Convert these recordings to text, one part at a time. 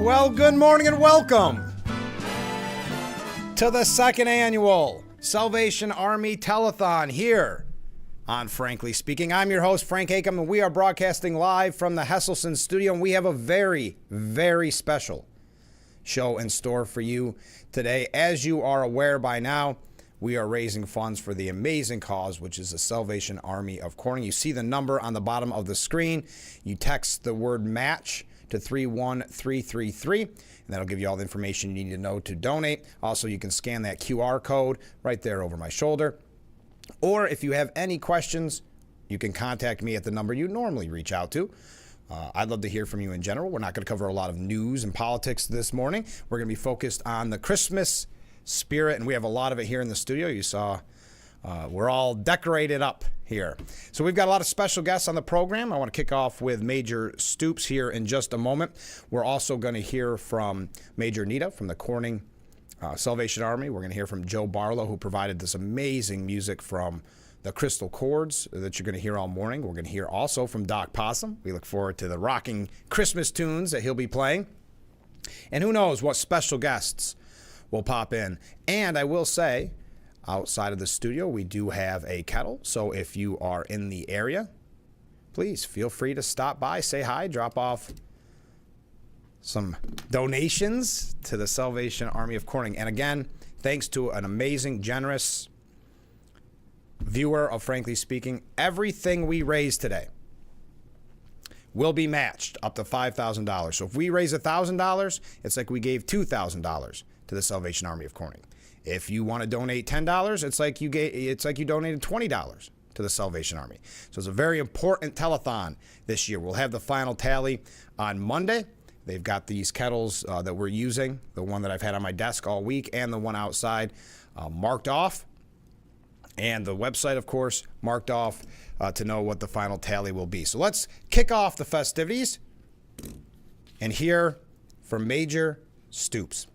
Well, good morning and welcome to the second annual Salvation Army Telethon here on Frankly Speaking. I'm your host, Frank Acom, and we are broadcasting live from the Hesselson studio, and we have a very, very special show in store for you today. As you are aware by now, we are raising funds for the amazing cause, which is the Salvation Army of Corning. You see the number on the bottom of the screen. You text the word MATCH to 31333, and that'll give you all the information you need to know to donate. Also, you can scan that QR code right there over my shoulder. Or if you have any questions, you can contact me at the number you normally reach out to. I'd love to hear from you in general. We're not going to cover a lot of news and politics this morning. We're going to be focused on the Christmas spirit, and we have a lot of it here in the studio. You saw we're all decorated up here. So we've got a lot of special guests on the program. I want to kick off with Major Stoops here in just a moment. We're also going to hear from Major Nita from the Corning Salvation Army. We're going to hear from Joe Barlow, who provided this amazing music from the Crystal Chords that you're going to hear all morning. We're going to hear also from Doc Possum. We look forward to the rocking Christmas tunes that he'll be playing. And who knows what special guests will pop in. And I will say, outside of the studio, we do have a kettle. So if you are in the area, please feel free to stop by, say hi, drop off some donations to the Salvation Army of Corning. And again, thanks to an amazing, generous viewer of Frankly Speaking, everything we raise today will be matched up to $5,000. So if we raise $1,000, it's like we gave $2,000 to the Salvation Army of Corning. If you want to donate $10, it's like you donated $20 to the Salvation Army. So it's a very important telethon this year. We'll have the final tally on Monday. They've got these kettles that we're using, the one that I've had on my desk all week and the one outside, marked off. And the website, of course, marked off to know what the final tally will be. So let's kick off the festivities and hear from Major Stoops.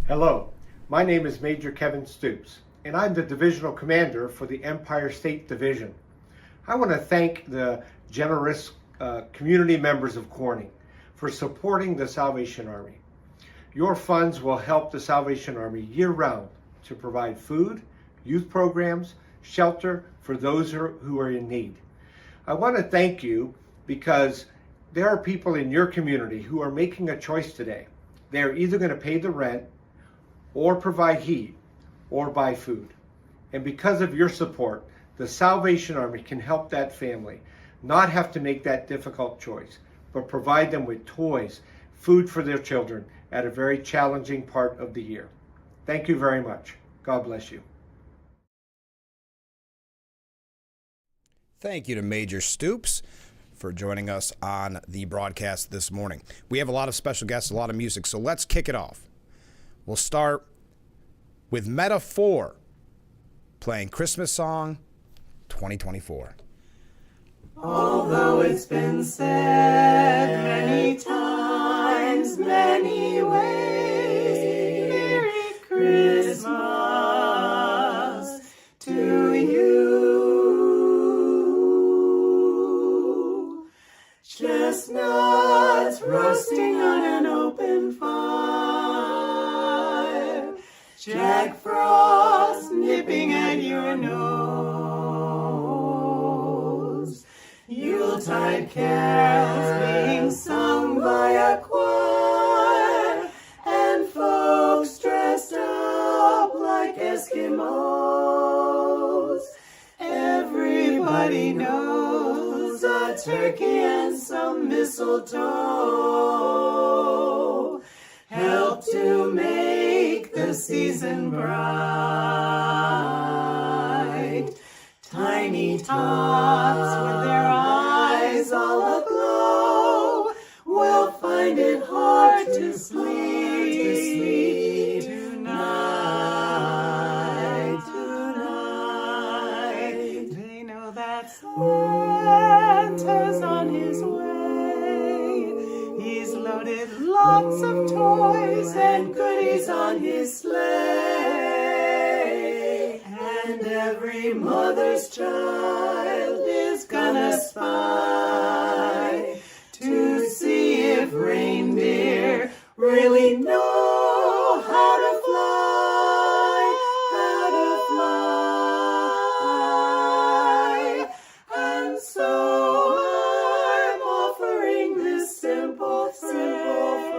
Hello, my name is Major Kevin Stoops, and I'm the Divisional Commander for the Empire State Division. I want to thank the generous community members of Corning for supporting the Salvation Army. Your funds will help the Salvation Army year-round to provide food, youth programs, shelter for those who are in need. I want to thank you because there are people in your community who are making a choice today. They are either going to pay the rent or provide heat or buy food. And because of your support, the Salvation Army can help that family not have to make that difficult choice, but provide them with toys, food for their children at a very challenging part of the year. Thank you very much. God bless you. Thank you to Major Stoops for joining us on the broadcast this morning. We have a lot of special guests, a lot of music, so let's kick it off. We'll start with Meta 4 playing Christmas Song 2024. Although it's been said many times, many ways, Merry Christmas to you. Chestnuts roasting on an open fire, Jack Frost nipping at your nose, Yuletide carols being sung by a choir, and folks dressed up like Eskimos. Everybody knows a turkey and some mistletoe help to make the season bright. Tiny tots with their eyes all aglow will find it hard to sleep tonight. They know that Santa's on his way. He's loaded lots of toys and goodies on his sleigh, and every mother's child is gonna spy to we know how to fly, and so I'm offering this simple phrase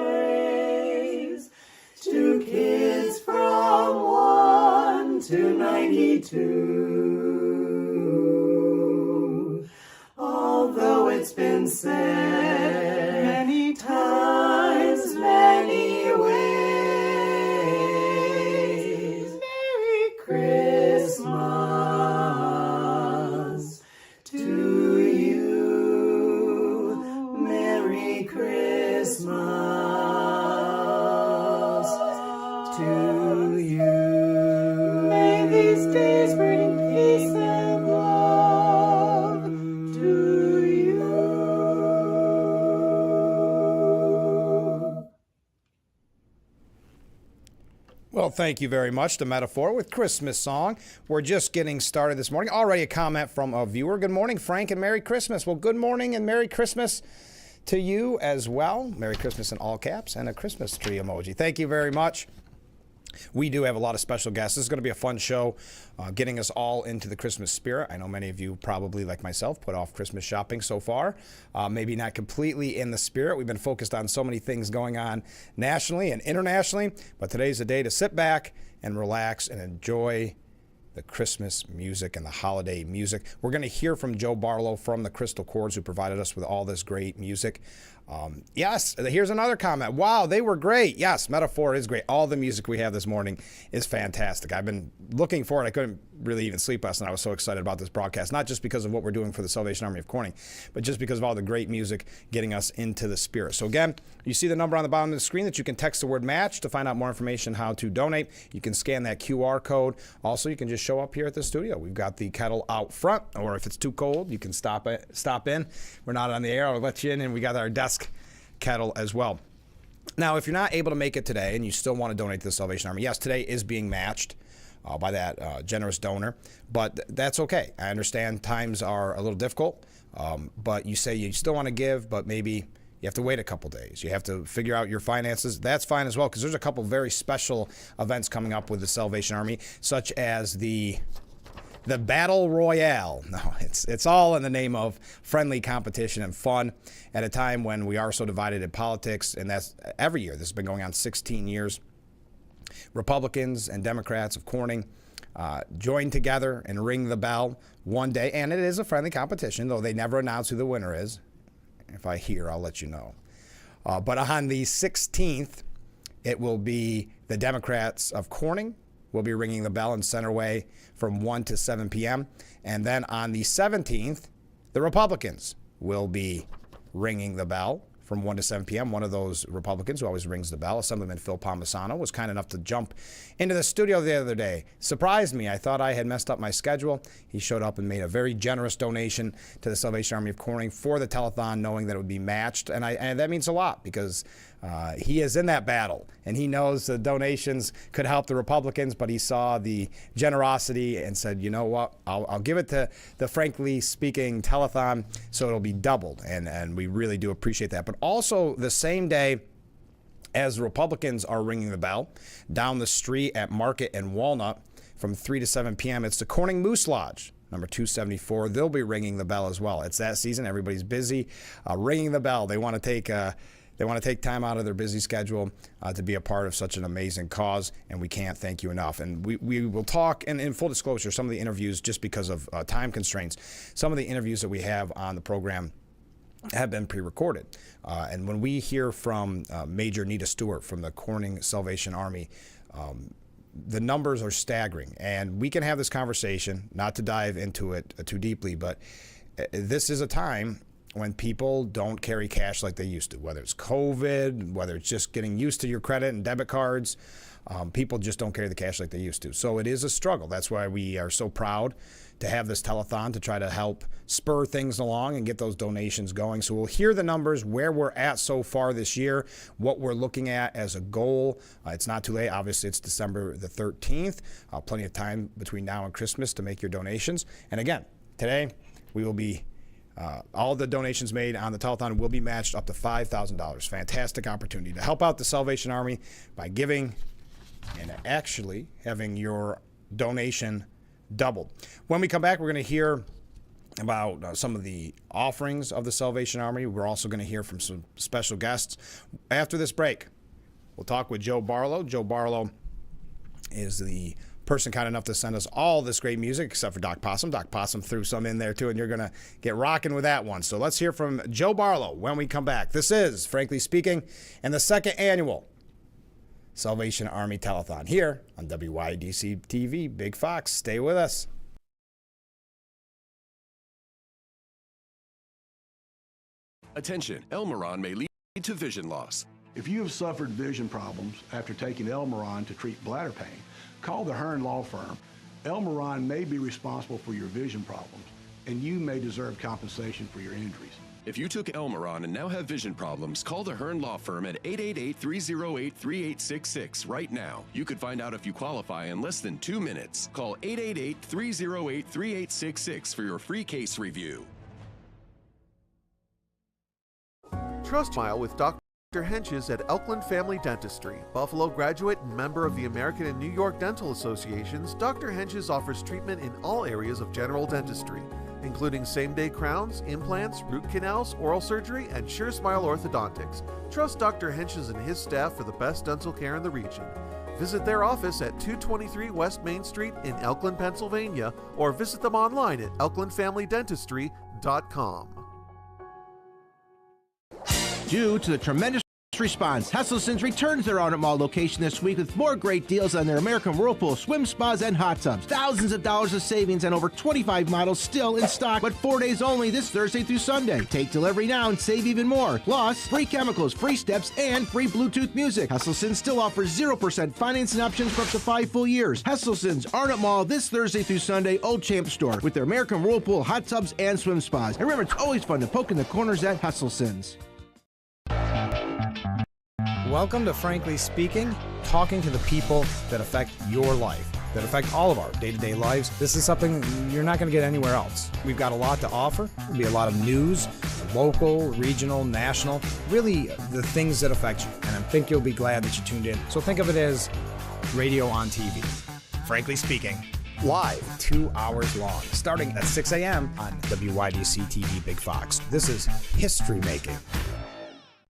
to kids from 1 to 92. Although it's been said many times, many ways, Merry Christmas to you. Merry Christmas to you. May these days bring peace and love to you. Well, thank you very much. The Metaphor with Christmas Song. We're just getting started this morning. Already a comment from a viewer. Good morning, Frank, and Merry Christmas. Well, good morning and Merry Christmas to you as well. Merry Christmas in all caps and a Christmas tree emoji. Thank you very much. We do have a lot of special guests. This is going to be a fun show, getting us all into the Christmas spirit. I know many of you probably, like myself, put off Christmas shopping so far. Maybe not completely in the spirit. We've been focused on so many things going on nationally and internationally, but today's the day to sit back and relax and enjoy the Christmas music and the holiday music. We're going to hear from Joe Barlow from the Crystal Chords, who provided us with all this great music. Yes, here's another comment. Wow, they were great. Yes, Metaphor is great. All the music we have this morning is fantastic. I've been looking for it. I couldn't really even sleep last night. I was so excited about this broadcast, not just because of what we're doing for the Salvation Army of Corning, but just because of all the great music getting us into the spirit. So again, you see the number on the bottom of the screen that you can text the word match to find out more information how to donate. You can scan that QR code. Also, you can just show up here at the studio. We've got the kettle out front, or if it's too cold, you can stop in. We're not on the air. I'll let you in, and we got our desk kettle as well. Now, if you're not able to make it today and you still want to donate to the Salvation Army, yes, today is being matched by that generous donor, but that's okay. I understand times are a little difficult, but you say you still want to give, but maybe you have to wait a couple days. You have to figure out your finances. That's fine as well, because there's a couple very special events coming up with the Salvation Army, such as the Battle Royale. No, it's all in the name of friendly competition and fun at a time when we are so divided in politics, and that's every year. This has been going on 16 years. Republicans and Democrats of Corning join together and ring the bell one day, and it is a friendly competition, though they never announce who the winner is. If I hear, I'll let you know. But on the 16th, it will be the Democrats of Corning will be ringing the bell in Centerway from 1 to 7 p.m. And then on the 17th, the Republicans will be ringing the bell from 1 to 7 p.m. One of those Republicans who always rings the bell, Assemblyman Phil Palmisano, was kind enough to jump into the studio the other day. Surprised me. I thought I had messed up my schedule. He showed up and made a very generous donation to the Salvation Army of Corning for the telethon, knowing that it would be matched. And that means a lot, because he is in that battle, and he knows the donations could help the Republicans, but he saw the generosity and said, you know what, I'll give it to the Frankly Speaking telethon, so it'll be doubled, and we really do appreciate that. But also the same day as the Republicans are ringing the bell, down the street at Market and Walnut from 3 to 7 p.m., it's the Corning Moose Lodge, number 274. They'll be ringing the bell as well. It's that season. Everybody's busy ringing the bell. They want to take time out of their busy schedule to be a part of such an amazing cause, and we can't thank you enough. And we will talk, and in full disclosure, some of the interviews, just because of time constraints, some of the interviews that we have on the program have been pre-recorded. And when we hear from Major Nita Stewart from the Corning Salvation Army, the numbers are staggering. And we can have this conversation, not to dive into it too deeply, but this is a time when people don't carry cash like they used to, whether it's COVID, whether it's just getting used to your credit and debit cards. People just don't carry the cash like they used to. So it is a struggle. That's why we are so proud to have this telethon to try to help spur things along and get those donations going. So we'll hear the numbers, where we're at so far this year, what we're looking at as a goal. It's not too late. Obviously, it's December the 13th. Plenty of time between now and Christmas to make your donations. And again, today we will be All the donations made on the telethon will be matched up to $5,000. Fantastic opportunity to help out the Salvation Army by giving and actually having your donation doubled. When we come back, we're going to hear about some of the offerings of the Salvation Army. We're also going to hear from some special guests. After this break, we'll talk with Joe Barlow. Joe Barlow is the person kind enough to send us all this great music, except for Doc Possum. Doc Possum threw some in there, too, and you're going to get rocking with that one. So let's hear from Joe Barlow when we come back. This is, Frankly Speaking, and the second annual Salvation Army Telethon here on WYDC TV. Big Fox, stay with us. Attention, Elmeron may lead to vision loss. If you have suffered vision problems after taking Elmeron to treat bladder pain, call the Hearn Law Firm. Elmeron may be responsible for your vision problems, and you may deserve compensation for your injuries. If you took Elmeron and now have vision problems, call the Hearn Law Firm at 888-308-3866 right now. You could find out if you qualify in less than 2 minutes. Call 888-308-3866 for your free case review. Trust Mile with Dr. Henches at Elkland Family Dentistry. Buffalo graduate and member of the American and New York Dental Associations, Dr. Henches offers treatment in all areas of general dentistry, including same-day crowns, implants, root canals, oral surgery, and Sure Smile orthodontics. Trust Dr. Henches and his staff for the best dental care in the region. Visit their office at 223 West Main Street in Elkland, Pennsylvania, or visit them online at elklandfamilydentistry.com. Due to the tremendous response, Hesselsen's returns their Arnott Mall location this week with more great deals on their American Whirlpool swim spas and hot tubs. Thousands of dollars of savings and over 25 models still in stock, but 4 days only this Thursday through Sunday. Take delivery now and save even more. Plus, free chemicals, free steps, and free Bluetooth music. Hesselsen still offers 0% financing options for up to 5 full years. Hesselsen's Arnott Mall this Thursday through Sunday, Old Champ Store, with their American Whirlpool hot tubs and swim spas. And remember, it's always fun to poke in the corners at Hesselsen's. Welcome to Frankly Speaking, talking to the people that affect your life, that affect all of our day-to-day lives. This is something you're not going to get anywhere else. We've got a lot to offer. There'll be a lot of news, local, regional, national, really the things that affect you. And I think you'll be glad that you tuned in. So think of it as radio on TV. Frankly Speaking, live, 2 hours long, starting at 6 a.m. on WYDC TV Big Fox. This is history making.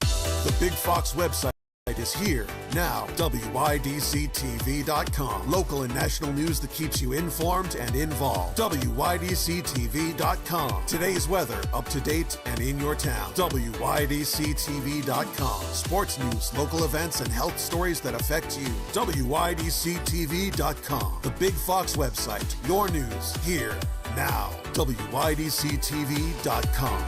The Big Fox website is here now. WYDCTV.com. Local and national news that keeps you informed and involved. WYDCTV.com. Today's weather, up to date and in your town. WYDCTV.com. Sports news, local events, and health stories that affect you. WYDCTV.com. The Big Fox website. Your news here now. WYDCTV.com.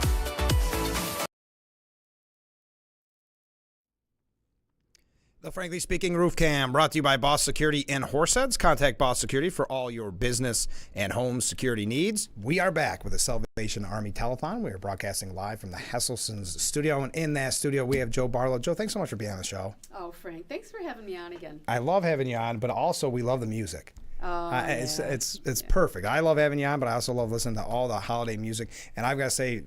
The Frankly Speaking Roof Cam, brought to you by Boss Security in Horseheads. Contact Boss Security for all your business and home security needs. We are back with the Salvation Army Telethon. We are broadcasting live from the Hesselsen's studio, and in that studio we have Joe Barlow. Joe, thanks so much for being on the show. Oh, Frank, thanks for having me on again. I love having you on, but also we love the music. It's perfect. I love having you on, but I also love listening to all the holiday music. And I've got to say,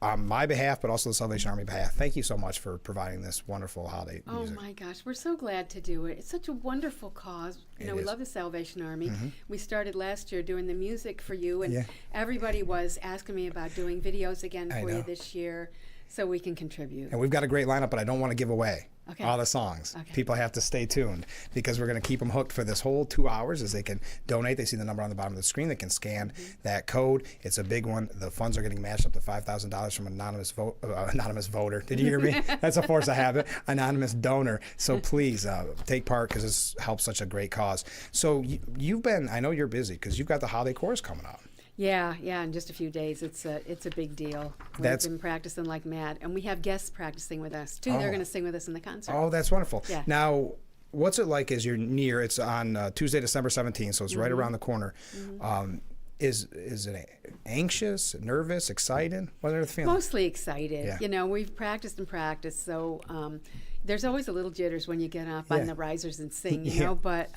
on my behalf, but also the Salvation Army behalf, thank you so much for providing this wonderful holiday music. Oh my gosh, we're so glad to do it. It's such a wonderful cause. You know, we love the Salvation Army. Mm-hmm. We started last year doing the music for you, and everybody was asking me about doing videos again for you this year so we can contribute. And we've got a great lineup, but I don't want to give away all the songs. Okay. People have to stay tuned because we're going to keep them hooked for this whole 2 hours as they can donate. They see the number on the bottom of the screen. They can scan that code. It's a big one. The funds are getting matched up to $5,000 from an anonymous voter. Did you hear me? That's a force of habit. Anonymous donor. So please take part because this helps such a great cause. So you've been, I know you're busy because you've got the holiday chorus coming up. Yeah, in just a few days. It's a big deal. We've been practicing like mad, and we have guests practicing with us too. They're going to sing with us in the concert. Oh, that's wonderful. Yeah. Now, what's it like as you're near? It's on Tuesday, December 17th, so it's right around the corner. Mm-hmm. Is it anxious, nervous, excited? What are the feelings? Mostly excited. Yeah. You know, we've practiced and practiced, so there's always a little jitters when you get up on the risers and sing, you know, but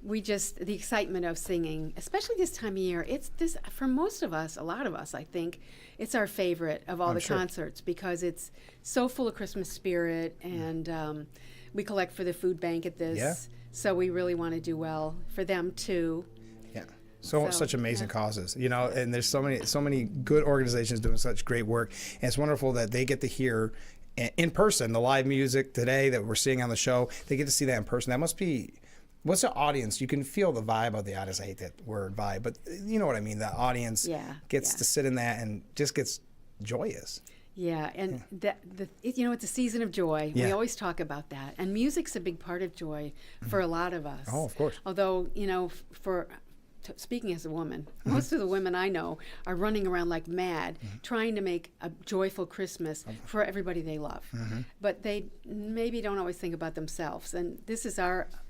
the excitement of singing, especially this time of year, it's this, for most of us, a lot of us, I think, it's our favorite of all the concerts because it's so full of Christmas spirit, and we collect for the food bank at this, so we really want to do well for them too. Yeah. So such amazing causes, you know, and there's so many good organizations doing such great work, and it's wonderful that they get to hear in person the live music today that we're seeing on the show. They get to see that in person. That must be, what's the audience? You can feel the vibe of the audience. I hate that word vibe, but you know what I mean. The audience gets to sit in that and just gets joyous. Yeah, and it's a season of joy. We always talk about that, and music's a big part of joy for a lot of us. Oh, of course. Although, speaking as a woman, most of the women I know are running around like mad, trying to make a joyful Christmas for everybody they love. But they maybe don't always think about themselves. And this is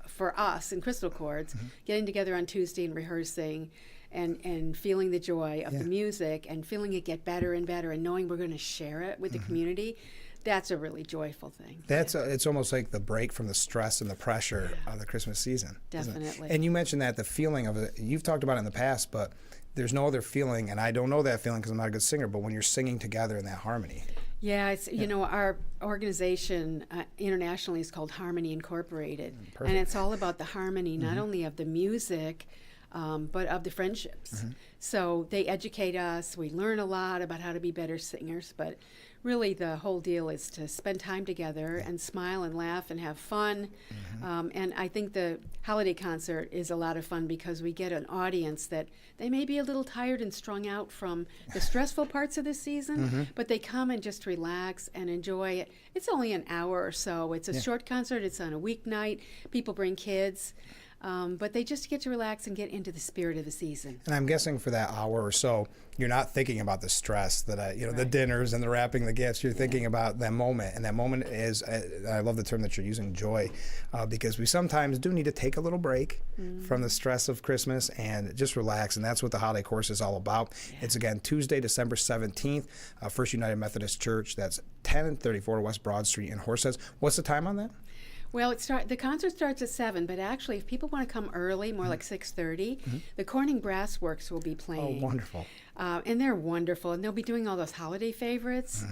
for us in Crystal Chords, getting together on Tuesday and rehearsing and feeling the joy of the music and feeling it get better and better and knowing we're going to share it with the community. That's a really joyful thing. It's almost like the break from the stress and the pressure of the Christmas season. Definitely. And you mentioned that the feeling of it, you've talked about it in the past, but there's no other feeling, and I don't know that feeling because I'm not a good singer, but when you're singing together in that harmony. Yeah, our organization internationally is called Harmony Incorporated. And it's all about the harmony, not only of the music, but of the friendships. So they educate us, we learn a lot about how to be better singers, but really the whole deal is to spend time together and smile and laugh and have fun. And I think the holiday concert is a lot of fun because we get an audience that they may be a little tired and strung out from the stressful parts of the season, but they come and just relax and enjoy it. It's only an hour or so. It's a short concert. It's on a weeknight. People bring kids. But they just get to relax and get into the spirit of the season. And I'm guessing for that hour or so, you're not thinking about the stress that the dinners and the wrapping the gifts. You're thinking about that moment, and that moment is, I love the term that you're using, joy, because we sometimes do need to take a little break from the stress of Christmas and just relax, and that's what the holiday course is all about. It's again Tuesday, December 17th, First United Methodist Church. That's 1034 West Broad Street in Horseheads. What's the time on that? Well, the concert starts at 7, but actually, if people want to come early, more like 6:30, the Corning Brass Works will be playing. Oh, wonderful. And they're wonderful, and they'll be doing all those holiday favorites.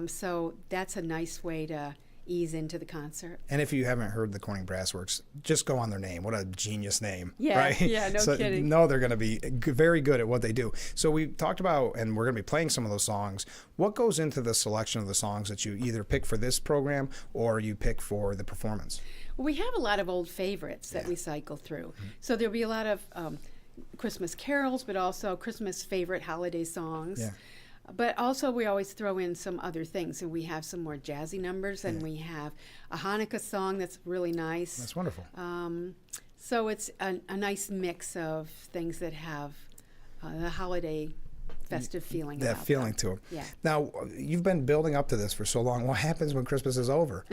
So that's a nice way to ease into the concert. And if you haven't heard the Corning Brass Works, just go on their name. What a genius name, yeah, right? Yeah, no kidding. No, they're going to be very good at what they do. So we talked about, and we're going to be playing some of those songs. What goes into the selection of the songs that you either pick for this program or you pick for the performance? Well, we have a lot of old favorites that we cycle through. So there'll be a lot of Christmas carols, but also Christmas favorite holiday songs. Yeah. But also we always throw in some other things, and we have some more jazzy numbers, and we have a Hanukkah song that's really nice. That's wonderful. So it's a nice mix of things that have the holiday festive feeling. That about feeling them. to them. Yeah. Now, you've been building up to this for so long. What happens when Christmas is over?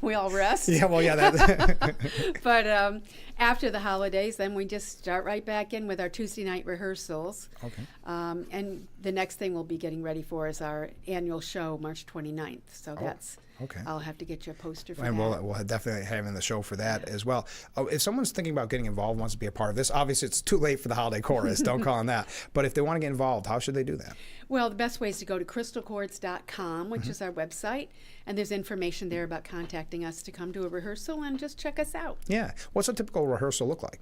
We all rest. Yeah, well, yeah. But after the holidays, then we just start right back in with our Tuesday night rehearsals. Okay. And the next thing we'll be getting ready for is our annual show, March 29th. So that's... Okay. I'll have to get you a poster for and that. we'll definitely have in the show for that as well. If someone's thinking about getting involved, wants to be a part of this, obviously it's too late for the holiday chorus. Don't call on that. But if they want to get involved, how should they do that? Well, the best way is to go to crystalchords.com, which is our website, and there's information there about contacting us to come to a rehearsal and just check us out. Yeah. What's a typical rehearsal look like?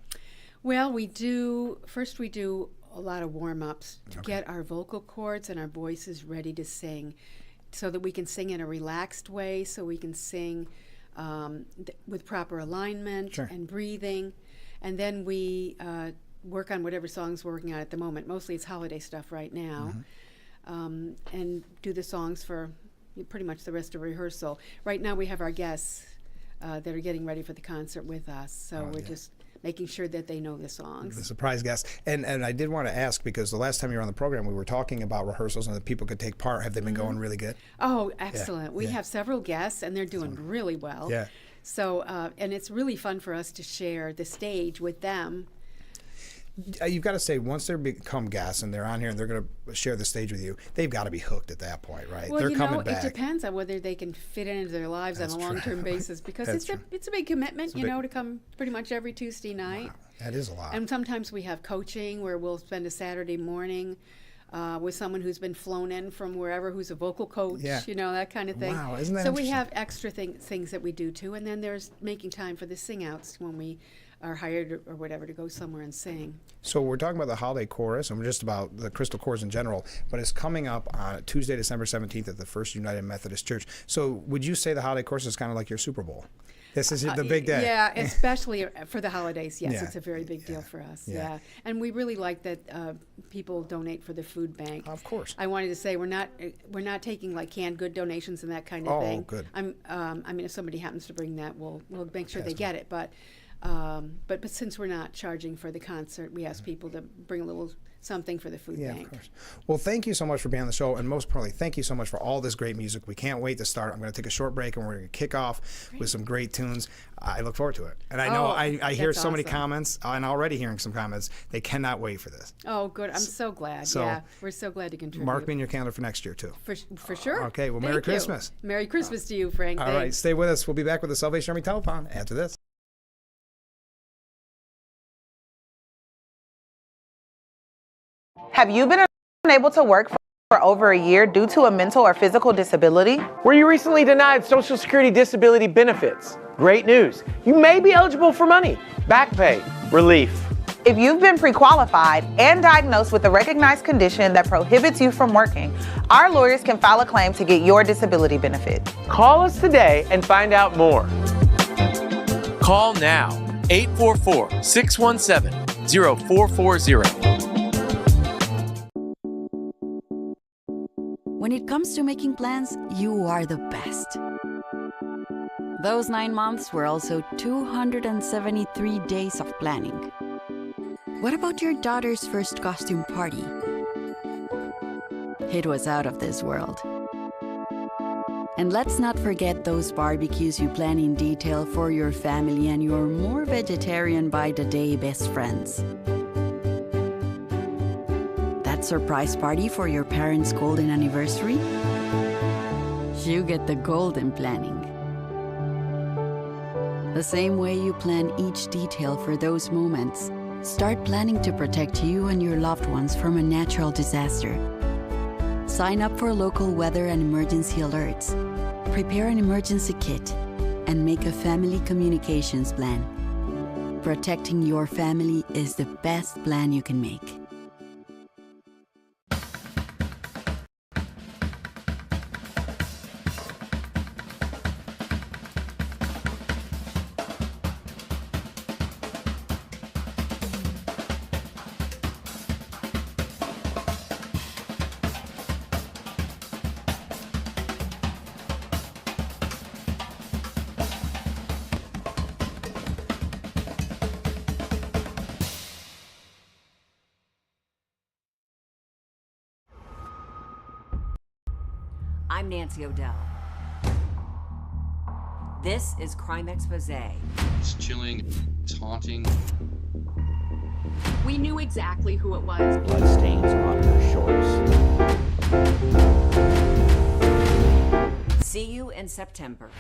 Well, we do a lot of warm-ups to get our vocal cords and our voices ready to sing, so that we can sing in a relaxed way, so we can sing with proper alignment and breathing. And then we work on whatever songs we're working on at the moment. Mostly it's holiday stuff right now. And do the songs for pretty much the rest of rehearsal. Right now we have our guests that are getting ready for the concert with us. So we're just making sure that they know the songs. The surprise guest. And I did want to ask, because the last time you were on the program, we were talking about rehearsals and that people could take part. Have they been going really good? Oh, excellent. We have several guests, and they're doing really well. Yeah. So, and it's really fun for us to share the stage with them. you've got to say, once they become guests and they're on here and they're going to share the stage with you, they've got to be hooked at that point, right? Well, they're coming back. It depends on whether they can fit it into their lives on a long-term basis, because it's a big commitment, to come pretty much every Tuesday night. Wow, that is a lot. And sometimes we have coaching where we'll spend a Saturday morning with someone who's been flown in from wherever, who's a vocal coach, that kind of thing. Wow, isn't that so we interesting? have extra things that we do too, and then there's making time for the sing-outs when we are hired or whatever to go somewhere and sing. So we're talking about the holiday chorus, and we're just about the Crystal Chorus in general, but it's coming up on Tuesday, December 17th at the First United Methodist Church. So would you say the holiday chorus is kind of like your Super Bowl? This is the big day. Yeah, especially for the holidays. Yes, Yeah. it's a very big deal for us. Yeah. Yeah, and we really like that people donate for the food bank. Of course. I wanted to say we're not taking like canned good donations and that kind of thing. Oh, good. I mean, if somebody happens to bring that, we'll make sure they get it. But since we're not charging for the concert, we ask people to bring a little something for the food bank. Of course. Well, thank you so much for being on the show, and most importantly, thank you so much for all this great music. We can't wait to start. I'm going to take a short break, and we're going to kick off with some great tunes. I look forward to it. And I know I hear so many comments, and already hearing some comments. They cannot wait for this. Oh, good. I'm so glad. We're so glad to contribute. Mark me in your calendar for next year, too. For sure. Okay, well, Thank Merry you. Christmas. Merry Christmas to you, Frank. All right, stay with us. We'll be back with the Salvation Army Telethon after this. Have you been unable to work for over a year due to a mental or physical disability? Were you recently denied Social Security disability benefits? Great news. You may be eligible for money, back pay, relief. If you've been pre-qualified and diagnosed with a recognized condition that prohibits you from working, our lawyers can file a claim to get your disability benefit. Call us today and find out more. Call now, 844-617-0440. When it comes to making plans, you are the best. Those 9 months were also 273 days of planning. What about your daughter's first costume party? It was out of this world. And let's not forget those barbecues you plan in detail for your family and your more vegetarian by the day best friends. That surprise party for your parents' golden anniversary? You get the golden planning. The same way you plan each detail for those moments, start planning to protect you and your loved ones from a natural disaster. Sign up for local weather and emergency alerts. Prepare an emergency kit and make a family communications plan. Protecting your family is the best plan you can make. I'm Nancy O'Dell. This is Crime Expose. It's chilling, it's haunting. We knew exactly who it was. Bloodstains on her shorts. See you in September.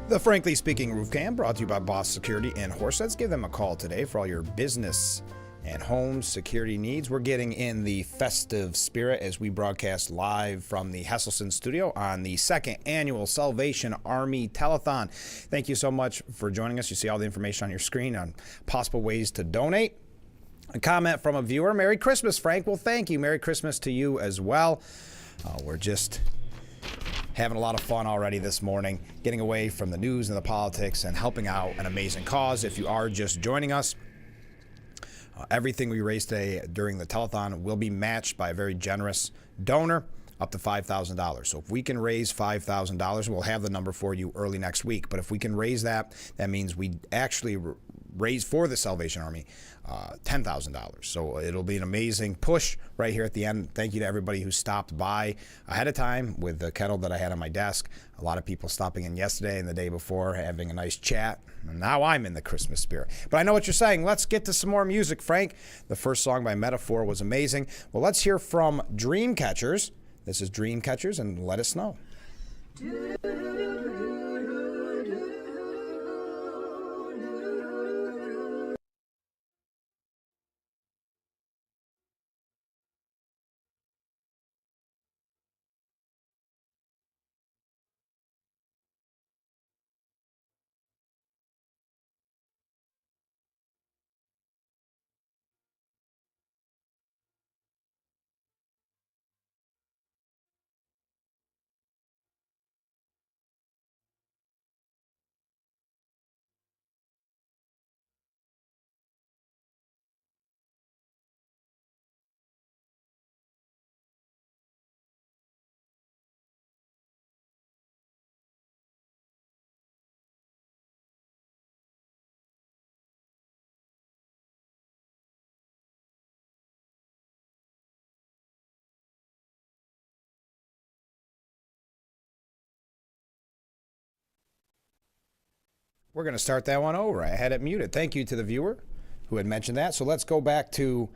The Frankly Speaking Roof Cam brought to you by Boss Security in Horseheads. Give them a call today for all your business and home security needs. We're getting in the festive spirit as we broadcast live from the Hesselson studio on the second annual Salvation Army Telethon. Thank you so much for joining us. You see all the information on your screen on possible ways to donate. A comment from a viewer. Merry Christmas, Frank. Well, thank you. Merry Christmas to you as well. We're just having a lot of fun already this morning, getting away from the news and the politics and helping out an amazing cause. If you are just joining us, everything we raise today during the telethon will be matched by a very generous donor, up to $5,000. So if we can raise $5,000, we'll have the number for you early next week. But if we can raise that, that means we actually raise for the Salvation Army $10,000. So it'll be an amazing push right here at the end. Thank you to everybody who stopped by ahead of time with the kettle that I had on my desk. A lot of people stopping in yesterday and the day before, having a nice chat. And now I'm in the Christmas spirit. But I know what you're saying. Let's get to some more music, Frank. The first song by Metaphor was amazing. Well, let's hear from Dreamcatchers. This is Dreamcatchers, and Let Us Know. We're going to start that one over. I had it muted. Thank you to the viewer who had mentioned that. So let's go back to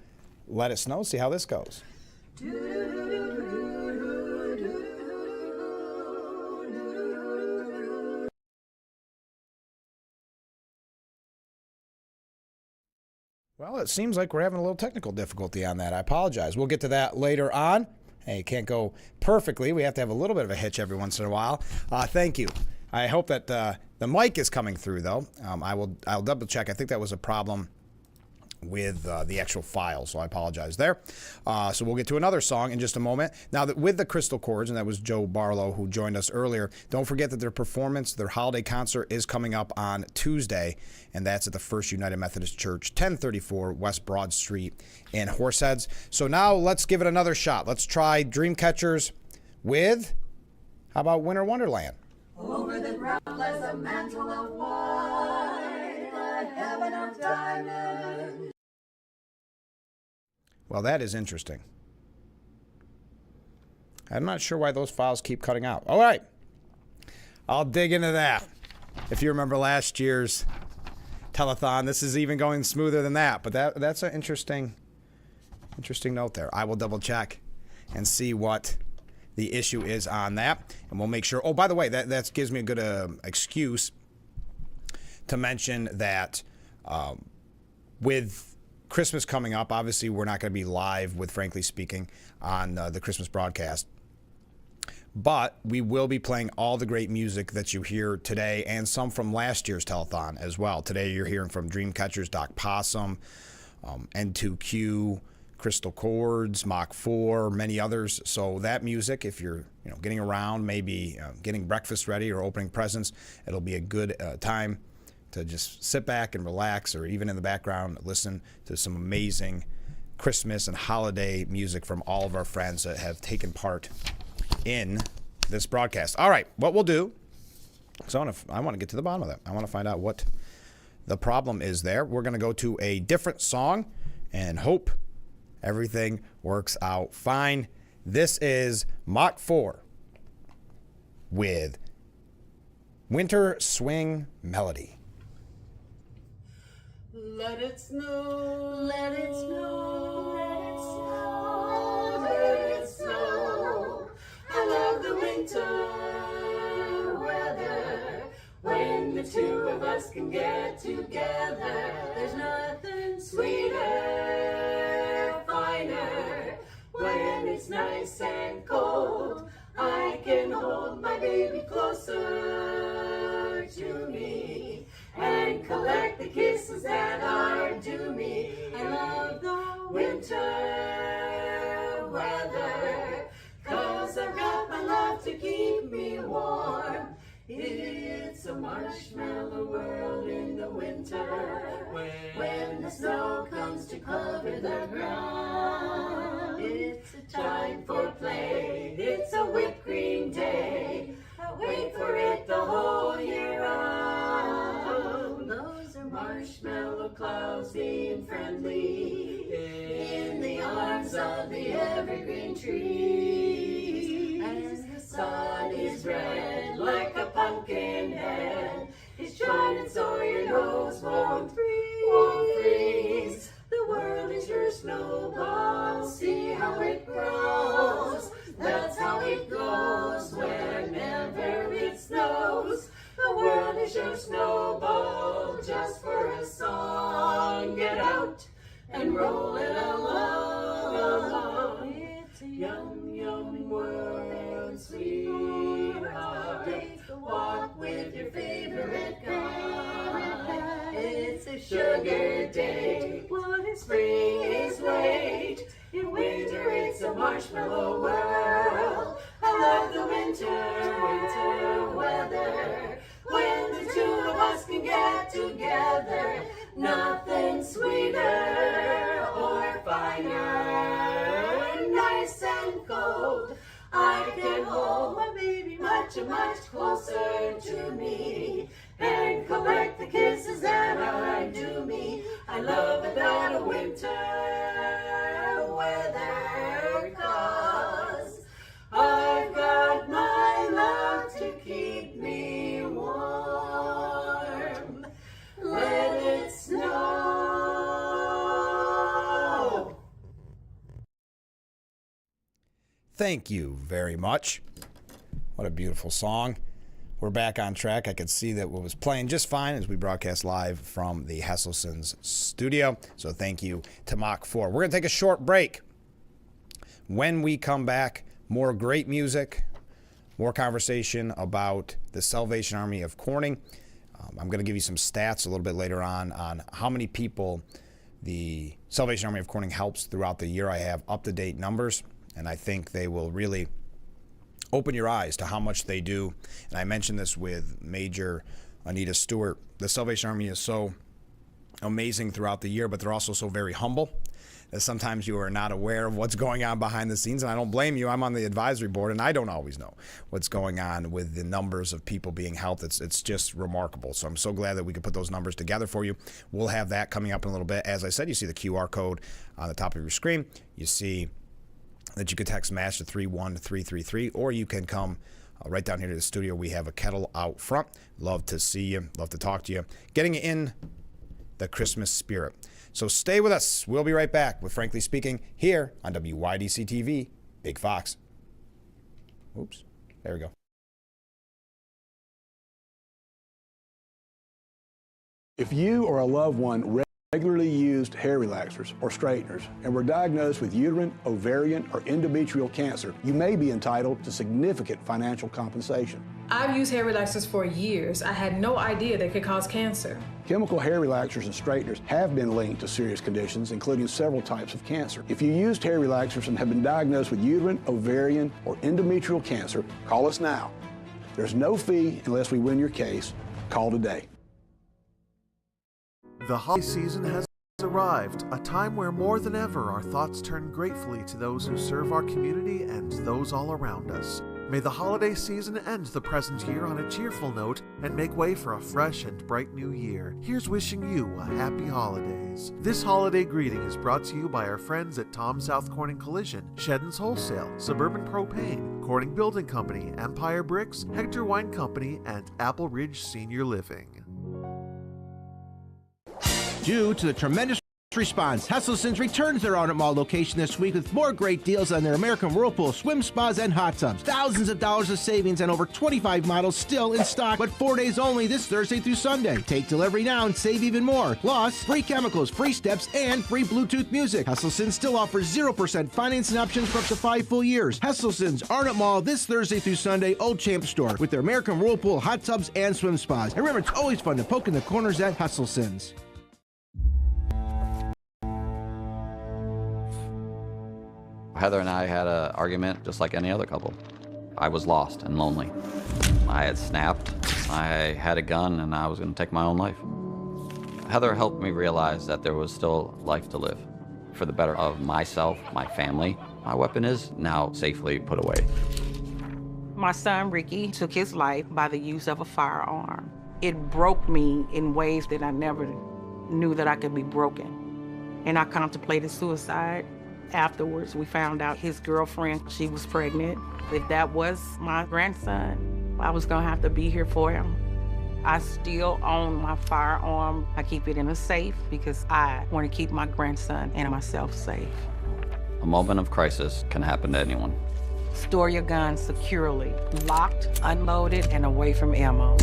Let Us Know, see how this goes. Well, it seems like we're having a little technical difficulty on that. I apologize. We'll get to that later on. Hey, it can't go perfectly. We have to have a little bit of a hitch every once in a while. Thank you. I hope that the mic is coming through, though. I'll double check. I think that was a problem with the actual file, so I apologize there. So we'll get to another song in just a moment. Now, with the Crystal Chords, and that was Joe Barlow who joined us earlier, don't forget that their performance, their holiday concert, is coming up on Tuesday, and that's at the First United Methodist Church, 1034 West Broad Street in Horseheads. So now let's give it another shot. Let's try Dreamcatchers with, how about Winter Wonderland? Over the ground lies a mantle of white, a heaven of diamonds. Well, that is interesting. I'm not sure why those files keep cutting out. All right. I'll dig into that. If you remember last year's telethon, this is even going smoother than that. But that's an interesting note there. I will double check and see what the issue is on that, and we'll make sure. Oh, by the way, that gives me a good excuse to mention that with Christmas coming up, obviously we're not going to be live with Frankly Speaking on the Christmas broadcast, but we will be playing all the great music that you hear today and some from last year's telethon as well. Today you're hearing from Dreamcatchers, Doc Possum, N2Q, Crystal Chords, Mach 4, many others. So that music, if you're getting around, maybe getting breakfast ready or opening presents, it'll be a good time to just sit back and relax, or even in the background listen to some amazing Christmas and holiday music from all of our friends that have taken part in this broadcast. All right, what we'll do, so I want to get to the bottom of that. I want to find out what the problem is there. We're going to go to a different song and hope everything works out fine. This is Mach 4 with Winter Swing Melody. Let it snow, let it snow, let it snow, let it snow. I love the winter weather, when the two of us can get together. There's nothing sweeter, finer, when it's nice and cold. I can hold my baby closer to me and collect the kisses that are due me. I love the winter weather, 'cause I've got my love to keep me warm. It's a marshmallow world in the winter, when the snow comes to cover the ground. It's a time for play, it's a whipped cream day. I wait for it the whole year round. Those are marshmallow friendly in the arms of the evergreen trees. As the sun is red like a pumpkin head, it's shining so your nose won't freeze. The world is your snowball, see how it grows. That's how it goes whenever it snows. The world is your snowball, just for a song. Get out and roll it along. It's a yum, yum world, sweetheart. Take a walk with your favorite guy. It's a sugar day. Spring is late. In winter it's a marshmallow world. I love the winter weather. When the two of us can get together, nothing sweeter or finer. Nice and cold, I can hold my baby much, much closer to me and collect the kisses that are due me. I love it that winter weather, 'cause I've got my love to keep me warm. Let it snow. Thank you very much. What a beautiful song. We're back on track. I could see that what was playing just fine as we broadcast live from the Hesselson's studio. So thank you to Mach 4. We're going to take a short break. When we come back, more great music, more conversation about the Salvation Army of Corning. I'm going to give you some stats a little bit later on how many people the Salvation Army of Corning helps throughout the year. I have up-to-date numbers, and I think they will really open your eyes to how much they do. And I mentioned this with Major Anita Stewart. The Salvation Army is so amazing throughout the year, but they're also so very humble that sometimes you are not aware of what's going on behind the scenes. And I don't blame you. I'm on the advisory board, and I don't always know what's going on with the numbers of people being helped. It's just remarkable. So I'm so glad that we could put those numbers together for you. We'll have that coming up in a little bit. As I said, you see the QR code on the top of your screen. You see that you could text MASH to 31333, or you can come right down here to the studio. We have a kettle out front. Love to see you. Love to talk to you. Getting in the Christmas spirit. So stay with us. We'll be right back with Frankly Speaking here on WYDC TV, Big Fox. Oops. There we go. If you or a loved one regularly used hair relaxers or straighteners and were diagnosed with uterine, ovarian, or endometrial cancer, you may be entitled to significant financial compensation. I've used hair relaxers for years. I had no idea they could cause cancer. Chemical hair relaxers and straighteners have been linked to serious conditions, including several types of cancer. If you used hair relaxers and have been diagnosed with uterine, ovarian, or endometrial cancer, call us now. There's no fee unless we win your case. Call today. The holiday season has arrived, a time where more than ever our thoughts turn gratefully to those who serve our community and those all around us. May the holiday season end the present year on a cheerful note and make way for a fresh and bright new year. Here's wishing you a happy holidays. This holiday greeting is brought to you by our friends at Tom South Corning Collision, Sheddon's Wholesale, Suburban Propane, Corning Building Company, Empire Bricks, Hector Wine Company, and Apple Ridge Senior Living. Due to the tremendous response, Hesselson's returns their Arnott Mall location this week with more great deals on their American Whirlpool, swim spas, and hot tubs. Thousands of dollars of savings and over 25 models still in stock, but 4 days only this Thursday through Sunday. Take delivery now and save even more. Plus, free chemicals, free steps, and free Bluetooth music. Hesselson's still offers 0% financing options for up to 5 full years. Hesselson's Arnott Mall this Thursday through Sunday, Old Champ Store, with their American Whirlpool, hot tubs, and swim spas. And remember, it's always fun to poke in the corners at Hesselson's. Heather and I had an argument just like any other couple. I was lost and lonely. I had snapped, I had a gun, and I was going to take my own life. Heather helped me realize that there was still life to live for the better of myself, my family. My weapon is now safely put away. My son, Ricky, took his life by the use of a firearm. It broke me in ways that I never knew that I could be broken. and I contemplated suicide. Afterwards, we found out his girlfriend, she was pregnant. If that was my grandson, I was gonna have to be here for him. I still own my firearm. I keep it in a safe because I want to keep my grandson and myself safe. A moment of crisis can happen to anyone. Store your gun securely, locked, unloaded, and away from ammo.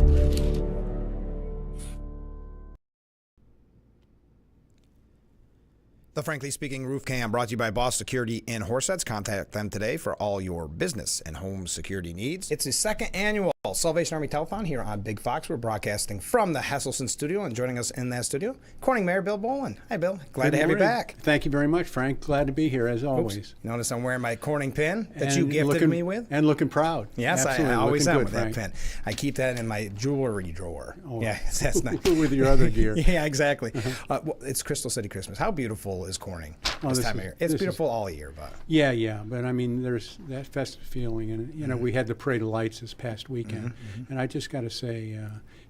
The Frankly Speaking Roof Cam brought to you by Boss Security in Horseheads. Contact them today for all your business and home security needs. It's the second annual Salvation Army Telethon here on Big Fox. We're broadcasting from the Hesselson studio, and joining us in that studio, Corning Mayor Bill Bolin. Hi, Bill. Glad to have you back. Thank you very much, Frank. Glad to be here, as always. Oops. Notice I'm wearing my Corning pin that you gifted me with. And looking proud. Yes, I always am with that pin. I keep that in my jewelry drawer. Oh. Yeah, that's nice. With your other gear. Yeah, exactly. Well, it's Crystal City Christmas. How beautiful is Corning this time of year? It's beautiful all year, but yeah. But I mean, there's that festive feeling, and we had the Parade of Lights this past weekend, and I just got to say,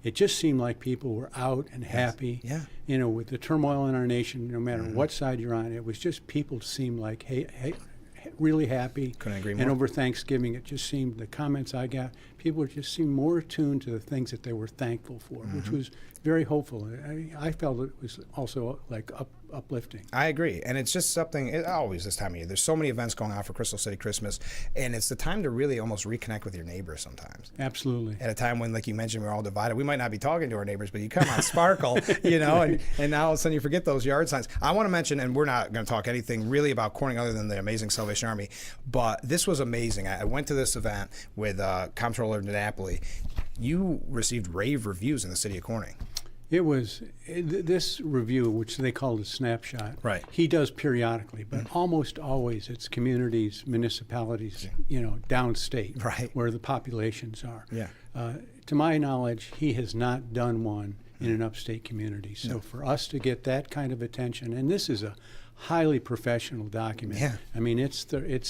it just seemed like people were out and happy. Yeah. With the turmoil in our nation, no matter what side you're on, it was just people seemed like really happy. Couldn't agree more. And over Thanksgiving, it just seemed, the comments I got, people just seemed more attuned to the things that they were thankful for, which was very hopeful. I felt it was also like uplifting. I agree, and it's just something, always this time of year, there's so many events going on for Crystal City Christmas, and it's the time to really almost reconnect with your neighbors sometimes. Absolutely. At a time when, like you mentioned, we're all divided. We might not be talking to our neighbors, but you come on Sparkle, and now all of a sudden you forget those yard signs. I want to mention, and we're not going to talk anything really about Corning other than the amazing Salvation Army, but this was amazing. I went to this event with Comptroller DiNapoli. You received rave reviews in the city of Corning. It was this review, which they called a snapshot. Right. He does periodically, but almost always it's communities, municipalities, downstate, right, where the populations are. Yeah. To my knowledge, he has not done one in an upstate community. So for us to get that kind of attention, and this is a highly professional document. Yeah. I mean, it's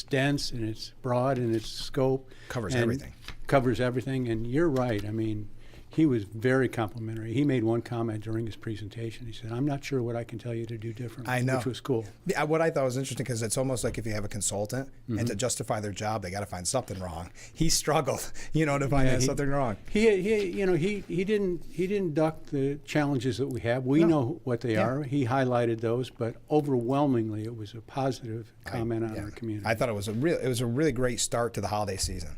dense and it's broad in its scope. Covers everything. Covers everything, and you're right. I mean, he was very complimentary. He made one comment during his presentation. He said, "I'm not sure what I can tell you to do differently," I know. which was cool. Yeah, what I thought was interesting, because it's almost like if you have a consultant and to justify their job, they got to find something wrong. He struggled, to find something wrong. He didn't duck the challenges that we have. We know what they are. He highlighted those, but overwhelmingly, it was a positive comment on our community. I thought it was a really great start to the holiday season.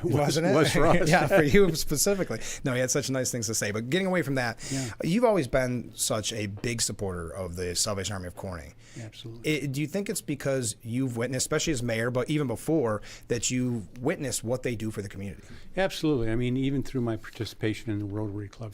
Wasn't it? Was for us. Yeah, for you specifically. No, he had such nice things to say. But getting away from that, you've always been such a big supporter of the Salvation Army of Corning. Absolutely. Do you think it's because you've witnessed, especially as mayor, but even before, that you've witnessed what they do for the community? Absolutely. I mean, even through my participation in the Rotary Club.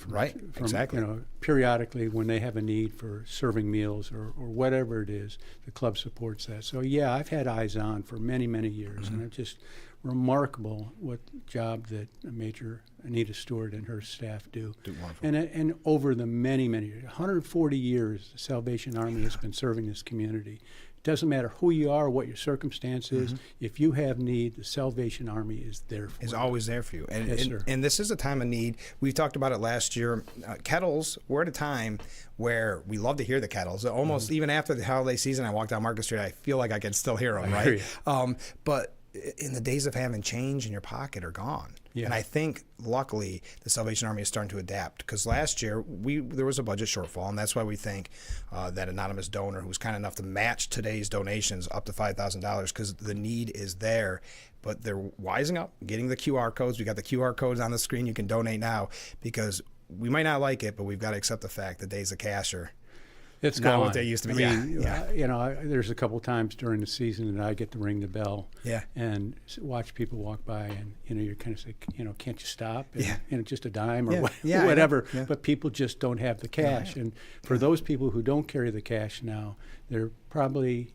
Exactly. Periodically, when they have a need for serving meals or whatever it is, the club supports that. So, yeah, I've had eyes on for many, many years, and it's just remarkable what job that Major Anita Stewart and her staff do. And over the many, many years, 140 years, the Salvation Army has been serving this community. It doesn't matter who you are, what your circumstance is. If you have need, the Salvation Army is there for you. Is always there for you. And, yes, sir. And this is a time of need. We talked about it last year. Kettles, we're at a time where we love to hear the kettles. Almost even after the holiday season, I walk down Market Street, I feel like I can still hear them, right? But in the days of having change in your pocket are gone. Yeah. And I think, luckily, the Salvation Army is starting to adapt, because last year there was a budget shortfall, and that's why we think that anonymous donor who was kind enough to match today's donations up to $5,000, because the need is there. But they're wising up, getting the QR codes. We got the QR codes on the screen. You can donate now, because we might not like it, but we've got to accept the fact that days of cash are It's not gone. what they used to be. I mean, there's a couple times during the season that I get to ring the bell and watch people walk by, and you're kind of say, can't you stop? And, just a dime or whatever. Yeah. But people just don't have the cash. And for those people who don't carry the cash now, they're probably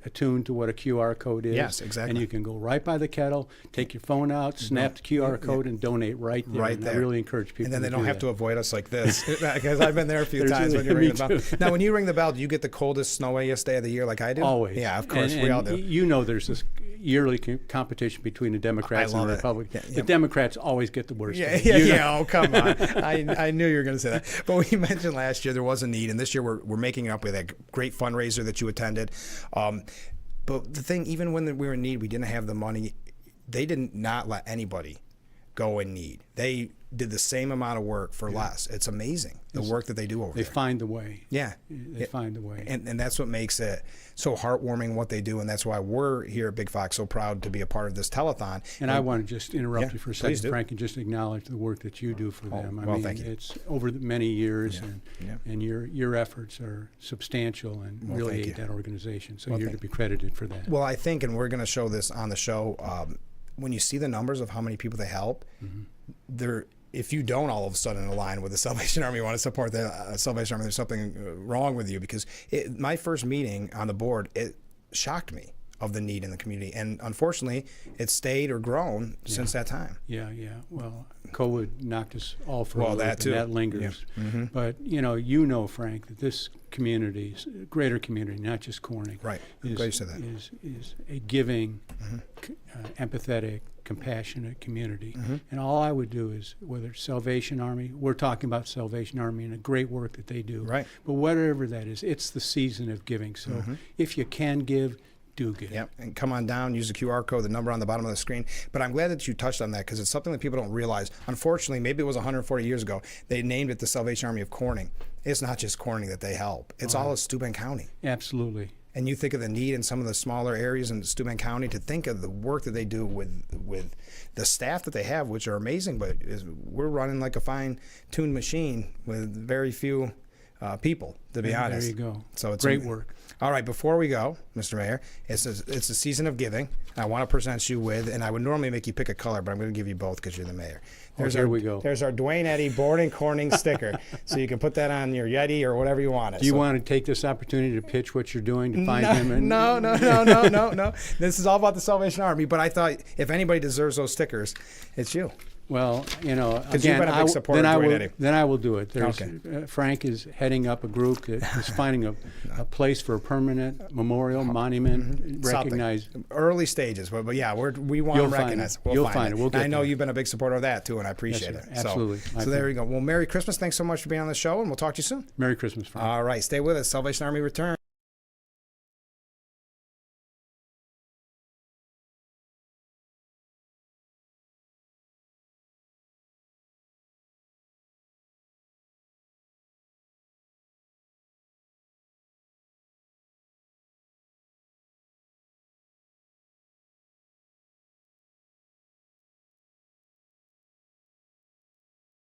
attuned to what a QR code is. Yes, exactly. And you can go right by the kettle, take your phone out, snap the QR code, and donate right there. Right and there. I really encourage people And then to they don't have that. to avoid us like this, because I've been there a few times when you ring the bell. Now, when you ring the bell, do you get the coldest, snowiest day of the year like I do? Always. Yeah, of course. We all do. There's this, yearly competition between the Democrats and the Republicans. The Democrats always get the worst. Oh, come on. I knew you were going to say that. But we mentioned last year there was a need, and this year we're making it up with that great fundraiser that you attended. But the thing, even when we were in need, we didn't have the money. They did not let anybody go in need. They did the same amount of work for less. It's amazing, the work that they do over there. They find the way. Yeah. They find the way. And that's what makes it so heartwarming what they do, and that's why we're here at Big Fox so proud to be a part of this telethon. And I want to just interrupt you for a second, do. Frank, and just acknowledge the work that you do for them. I well, mean, thank you. it's over many years, and your efforts are substantial and really aid that organization. So you're to be credited for that. Well, I think, and we're going to show this on the show, when you see the numbers of how many people they help, if you don't all of a sudden align with the Salvation Army, you want to support the Salvation Army, there's something wrong with you, because my first meeting on the board, it shocked me of the need in the community. And unfortunately, it's stayed or grown since that time. Yeah. Well, COVID knocked us all for a loop, that too. And that lingers. Yeah. But, Frank, that this community, greater community, not just Corning, is a giving, empathetic, compassionate community. And all I would do is, whether it's Salvation Army, we're talking about Salvation Army and the great work that they do. Right. But whatever that is, it's the season of giving. So if you can give, do give. Yep, and come on down, use the QR code, the number on the bottom of the screen. But I'm glad that you touched on that, because it's something that people don't realize. Unfortunately, maybe it was 140 years ago, they named it the Salvation Army of Corning. It's not just Corning that they help. It's all of Steuben County. Absolutely. And you think of the need in some of the smaller areas in Steuben County, to think of the work that they do with the staff that they have, which are amazing, but we're running like a fine-tuned machine with very few people, to be honest. There you go. So it's great work. All right, before we go, Mr. Mayor, it's a season of giving. I want to present you with, and I would normally make you pick a color, but I'm going to give you both because you're the mayor. There we go. There's our Dwayne Eddy Boarding Corning sticker, so you can put that on your Yeti or whatever you want. Do you want to take this opportunity to pitch what you're doing to find him? No. This is all about the Salvation Army, but I thought if anybody deserves those stickers, it's you. Well, again, you've been a big supporter of Dwayne Eddy. Then I will do it. Frank is heading up a group that is finding a place for a permanent memorial, monument, recognized. Early stages, but yeah, we want to recognize. You'll find it. We'll get I know there. you've been a big supporter of that too, and I appreciate it. Absolutely. So there you go. Well, Merry Christmas. Thanks so much for being on the show, and we'll talk to you soon. Merry Christmas, Frank. All right, stay with us. Salvation Army return.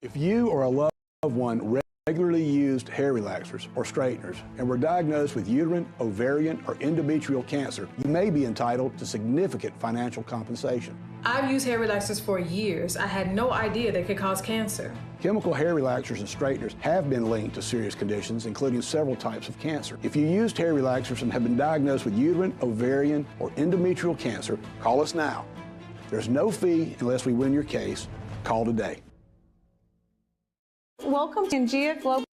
If you or a loved one regularly used hair relaxers or straighteners and were diagnosed with uterine, ovarian, or endometrial cancer, you may be entitled to significant financial compensation. I've used hair relaxers for years. I had no idea they could cause cancer. Chemical hair relaxers and straighteners have been linked to serious conditions, including several types of cancer. If you used hair relaxers and have been diagnosed with uterine, ovarian, or endometrial cancer, call us now. There's no fee unless we win your case. Call today. Welcome to Pangea Global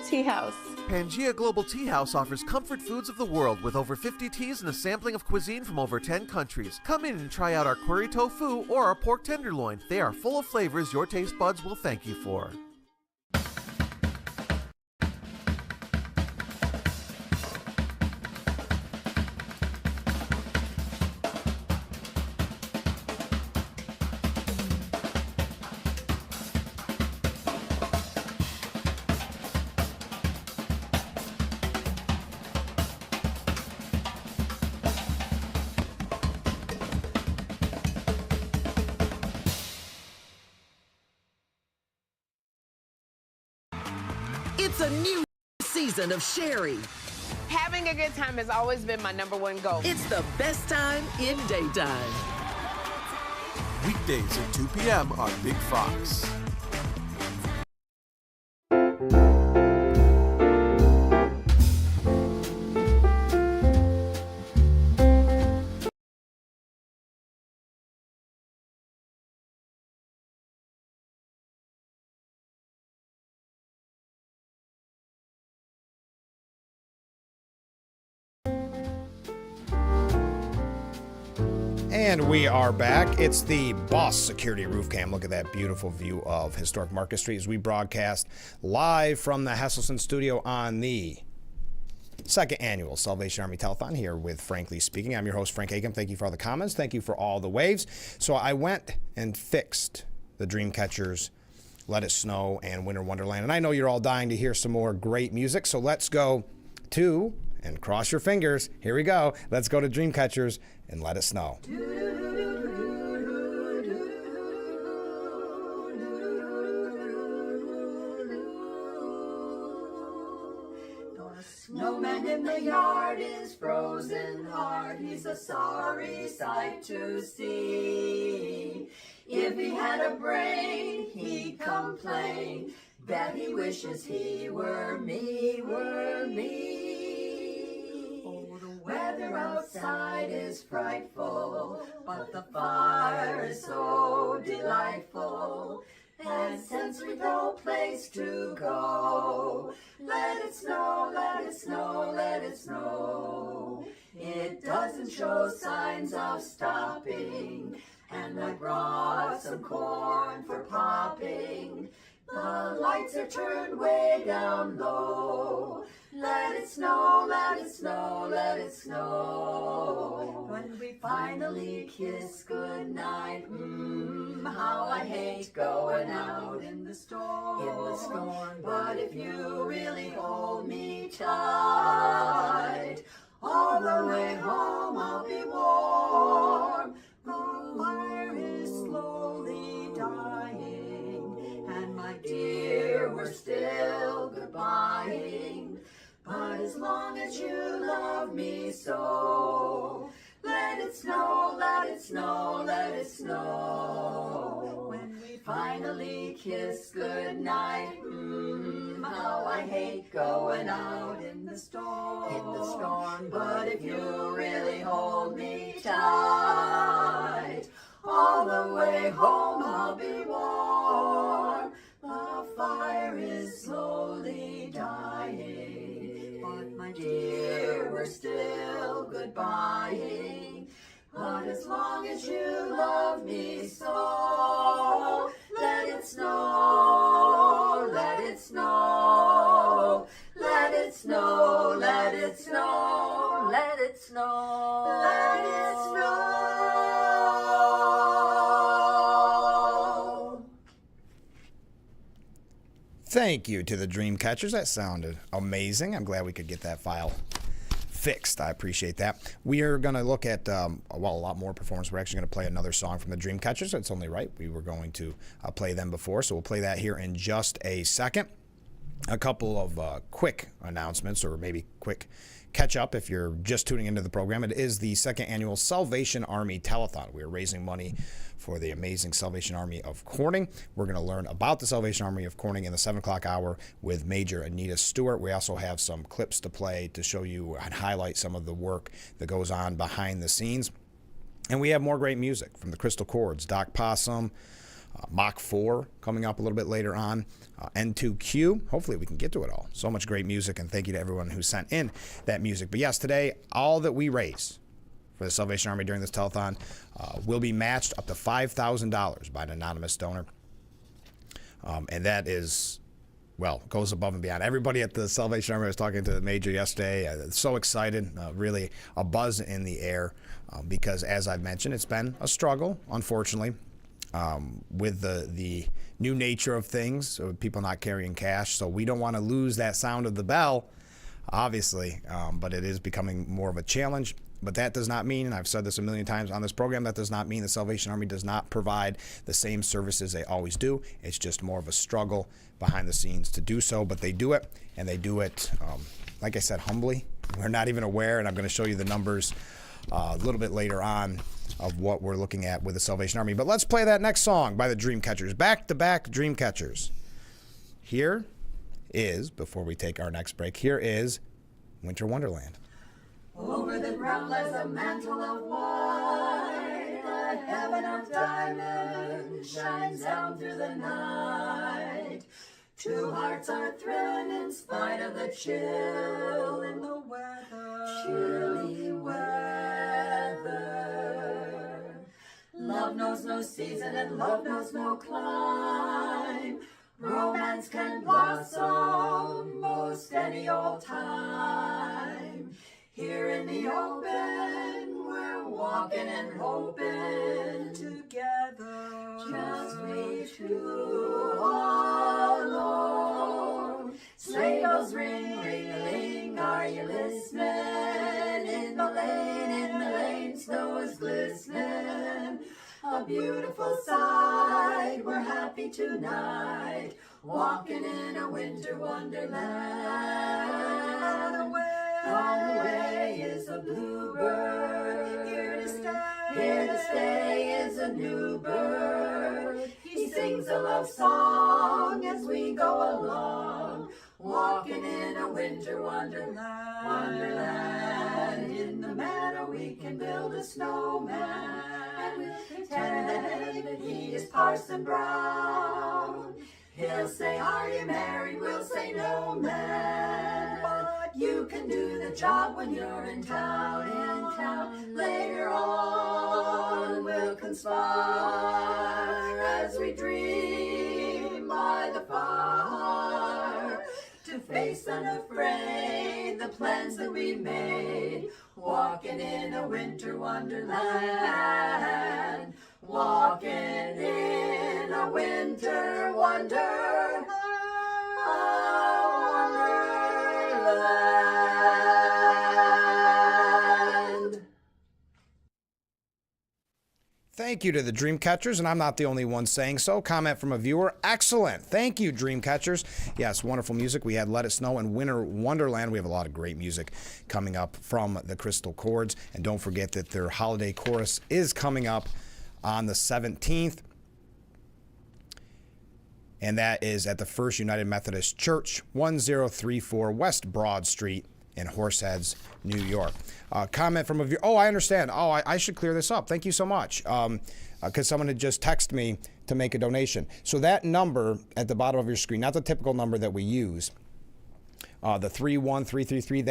Tea House. Pangea Global Tea House offers comfort foods of the world with over 50 teas and a sampling of cuisine from over 10 countries. Come in and try out our curry tofu or our pork tenderloin. They are full of flavors your taste buds will thank you for. It's a new season of Sherry. Having a good time has always been my #1 goal. It's the best time in daytime. Weekdays at 2 p.m. on Big Fox. And we are back. It's the Boss Security Roof Cam. Look at that beautiful view of historic Market Street as we broadcast live from the Hesselson studio on the second annual Salvation Army Telethon here with Frankly Speaking. I'm your host, Frank Akam. Thank you for all the comments. Thank you for all the waves. So I went and fixed the Dreamcatchers, Let It Snow, and Winter Wonderland. And I know you're all dying to hear some more great music, so let's go to, and cross your fingers, here we go. Let's go to Dreamcatchers and Let It Snow. Snowman in the yard is frozen hard. He's a sorry sight to see. If he had a brain, he'd complain. Bet he wishes he were me, were me. Oh, the weather outside is frightful, but the fire is so delightful. And since we've no place to go, let it snow, let it snow, let it snow. It doesn't show signs of stopping, and I brought some corn for popping. The lights are turned way down low. Let it snow, let it snow, let it snow. When we finally kiss goodnight, how I hate going out in the storm. But if you really hold me tight, all the way home I'll be warm. The fire is slowly dying, and my dear, we're still goodbying. But as long as you love me so, let it snow, let it snow, let it snow. When we finally kiss goodnight, how I hate going out in the storm. But if you really hold me tight, all the way home I'll be warm. The fire is slowly dying, but my dear, we're still goodbying. But as long as you love me so, let it snow, let it snow, let it snow, let it snow, let it snow, let it snow. Thank you to the Dreamcatchers. That sounded amazing. I'm glad we could get that file fixed. I appreciate that. We are going to look at, a lot more performance. We're actually going to play another song from the Dreamcatchers. It's only right. We were going to play them before, so we'll play that here in just a second. A couple of quick announcements, or maybe quick catch up if you're just tuning into the program. It is the second annual Salvation Army Telethon. We are raising money for the amazing Salvation Army of Corning. We're going to learn about the Salvation Army of Corning in the 7 o'clock hour with Major Anita Stewart. We also have some clips to play to show you and highlight some of the work that goes on behind the scenes. And we have more great music from the Crystal Chords, Doc Possum, Mach 4 coming up a little bit later on, N2Q. Hopefully we can get to it all. So much great music, and thank you to everyone who sent in that music. But yes, today, all that we raise for the Salvation Army during this telethon will be matched up to $5,000 by an anonymous donor. And that is, well, goes above and beyond. Everybody at the Salvation Army, I was talking to the Major yesterday, so excited, really a buzz in the air, because as I've mentioned, it's been a struggle, unfortunately, with the new nature of things, so people not carrying cash. So we don't want to lose that sound of the bell, obviously, but it is becoming more of a challenge. But that does not mean, and I've said this a million times on this program, that does not mean the Salvation Army does not provide the same services they always do. It's just more of a struggle behind the scenes to do so, but they do it, and they do it, like I said, humbly. We're not even aware, and I'm going to show you the numbers a little bit later on of what we're looking at with the Salvation Army. But let's play that next song by the Dreamcatchers, back-to-back Dreamcatchers. Here is, before we take our next break, here is Winter Wonderland. Over the ground lies a mantle of white, a heaven of diamonds shines down through the night. Two hearts are thrilling in spite of the chill in the weather, chilly weather. season and love knows no clime. Romance can blossom most any old time. Here in the open, we're walking and hoping together. Just we two alone. Sleigh bells ring, ring-a-ling, are you listening? In the lane, snow is glistening. A beautiful sight, we're happy tonight, walking in a winter wonderland. On the way is a bluebird, here to stay is a new bird. He sings a love song as we go along, walking in a winter wonderland. In the meadow we can build a snowman, and we'll pretend that he is Parson Brown. He'll say, are you married? We'll say, no, man. But you can do the job when you're in town. Later on, we'll conspire as we dream by the fire to face unafraid the plans that we made, walking in a winter wonderland, walking in a winter wonderland. Thank you to the Dreamcatchers, and I'm not the only one saying so. Comment from a viewer. Excellent. Thank you, Dreamcatchers. Yes, wonderful music. We had Let It Snow and Winter Wonderland. We have a lot of great music coming up from the Crystal Chords. And don't forget that their holiday chorus is coming up on the 17th. And that is at the First United Methodist Church, 1034 West Broad Street in Horseheads, New York. Comment from a viewer. Oh, I understand. Oh, I should clear this up. Thank you so much. Because someone had just texted me to make a donation. So that number at the bottom of your screen, not the typical number that we use, the 31333,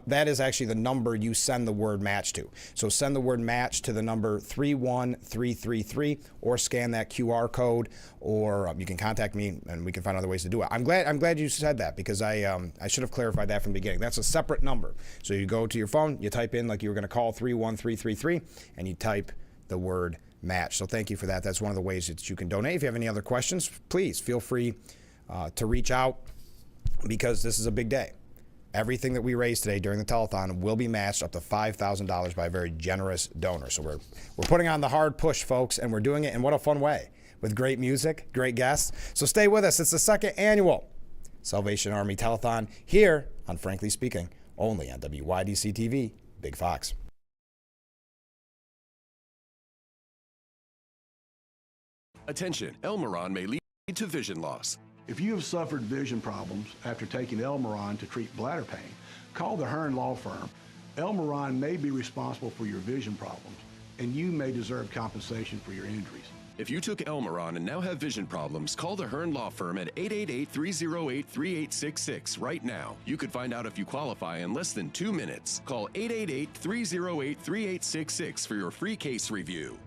that is actually the number you send the word match to. So send the word match to the number 31333, or scan that QR code, or you can contact me and we can find other ways to do it. I'm glad you said that, because I should have clarified that from the beginning. That's a separate number. So you go to your phone, you type in like you were going to call 31333, and you type the word match. So thank you for that. That's one of the ways that you can donate. If you have any other questions, please feel free to reach out, because this is a big day. Everything that we raise today during the telethon will be matched up to $5,000 by a very generous donor. So we're putting on the hard push, folks, and we're doing it in what a fun way, with great music, great guests. So stay with us. It's the second annual Salvation Army Telethon here on Frankly Speaking, only on WYDC TV, Big Fox. Attention, Elmeron may lead to vision loss. If you have suffered vision problems after taking Elmeron to treat bladder pain, call the Hearn Law Firm. Elmeron may be responsible for your vision problems, and you may deserve compensation for your injuries. If you took Elmeron and now have vision problems, call the Hearn Law Firm at 888-308-3866 right now. You could find out if you qualify in less than 2 minutes. Call 888-308-3866 for your free case review.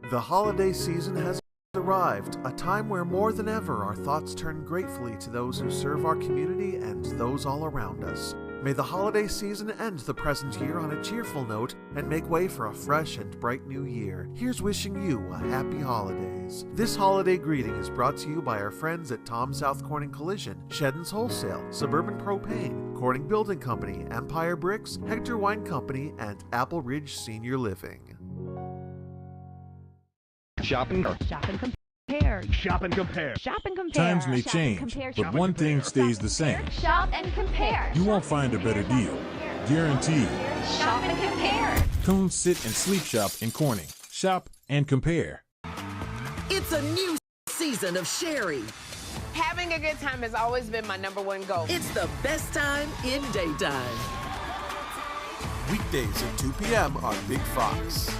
The holiday season has arrived, a time where more than ever our thoughts turn gratefully to those who serve our community and those all around us. May the holiday season end the present year on a cheerful note and make way for a fresh and bright new year. Here's wishing you a happy holidays. This holiday greeting is brought to you by our friends at Tom South Corning Collision, Sheddon's Wholesale, Suburban Propane, Corning Building Company, Empire Bricks, Hector Wine Company, and Apple Ridge Senior Living. Shop and compare. Shop and compare. Shop and compare. Shop and compare. Times may Shop change, and compare. but one thing stays the same. Shop and compare. You won't find a better deal. Guaranteed. Shop and compare. Come sit and sleep shop in Corning. Shop and compare. It's a new season of Sherry. Having a good time has always been my #1 goal. It's the best time in daytime. Weekdays at 2 p.m. on Big Fox.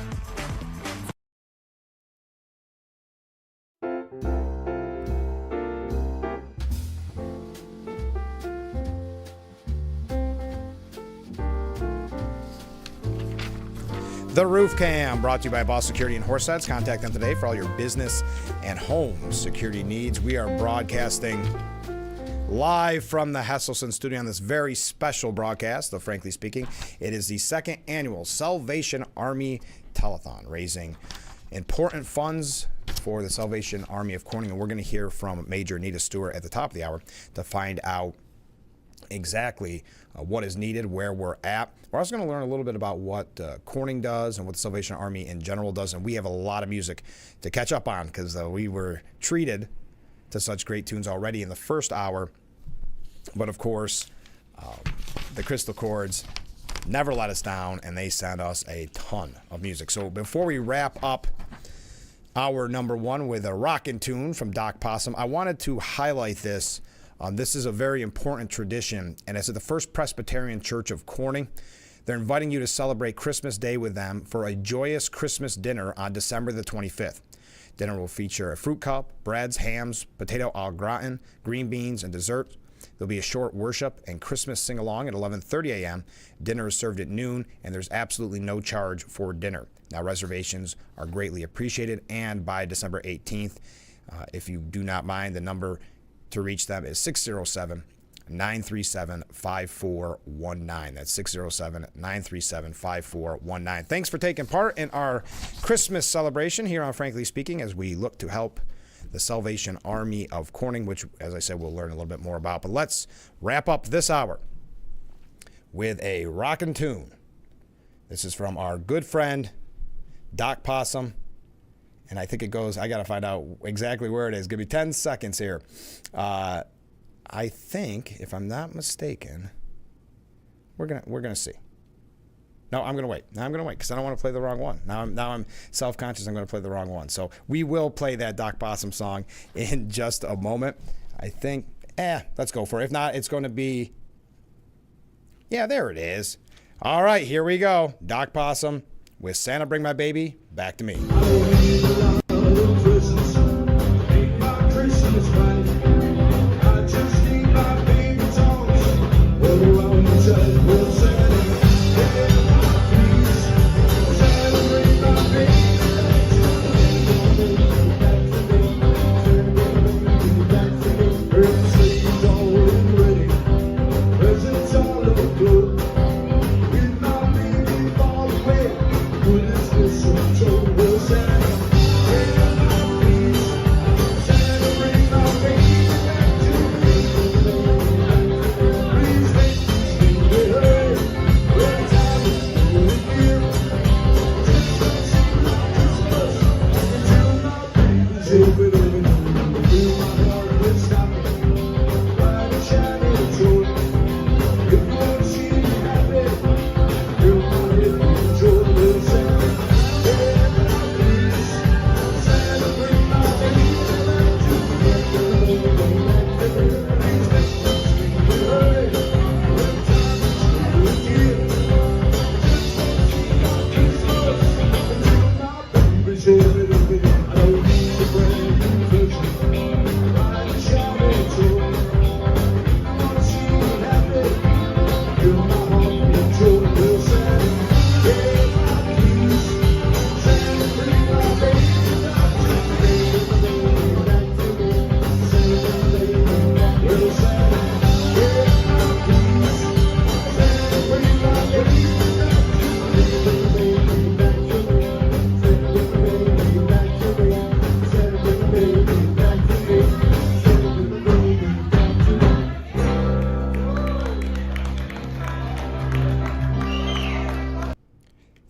The Roof Cam, brought to you by Boss Security and Horseheads. Contact them today for all your business and home security needs. We are broadcasting live from the Hesselson studio on this very special broadcast of Frankly Speaking. It is the second annual Salvation Army Telethon, raising important funds for the Salvation Army of Corning. And we're going to hear from Major Anita Stewart at the top of the hour to find out exactly what is needed, where we're at. We're also going to learn a little bit about what Corning does and what the Salvation Army in general does. And we have a lot of music to catch up on because we were treated to such great tunes already in the first hour. But of course, the Crystal Chords never let us down, and they send us a ton of music. So before we wrap up hour number one with a rockin' tune from Doc Possum, I wanted to highlight this. This is a very important tradition, and it's at the First Presbyterian Church of Corning. They're inviting you to celebrate Christmas Day with them for a joyous Christmas dinner on December the 25th. Dinner will feature a fruit cup, breads, hams, potato au gratin, green beans, and dessert. There'll be a short worship and Christmas sing-along at 11:30 a.m. Dinner is served at noon, and there's absolutely no charge for dinner. Now, reservations are greatly appreciated, and by December 18th, if you do not mind, the number to reach them is 607-937-5419. That's 607-937-5419. Thanks for taking part in our Christmas celebration here on Frankly Speaking as we look to help the Salvation Army of Corning, which, as I said, we'll learn a little bit more about. But let's wrap up this hour with a rockin' tune. This is from our good friend, Doc Possum. And I think it goes, I got to find out exactly where it is. Give me 10 seconds here. I think, if I'm not mistaken, we're gonna see. No, I'm going to wait. Now I'm going to wait because I don't want to play the wrong one. Now I'm self-conscious. I'm going to play the wrong one. So we will play that Doc Possum song in just a moment. I think, let's go for it. If not, it's going to be, there it is. All right, here we go. Doc Possum with Santa Bring My Baby Back to Me.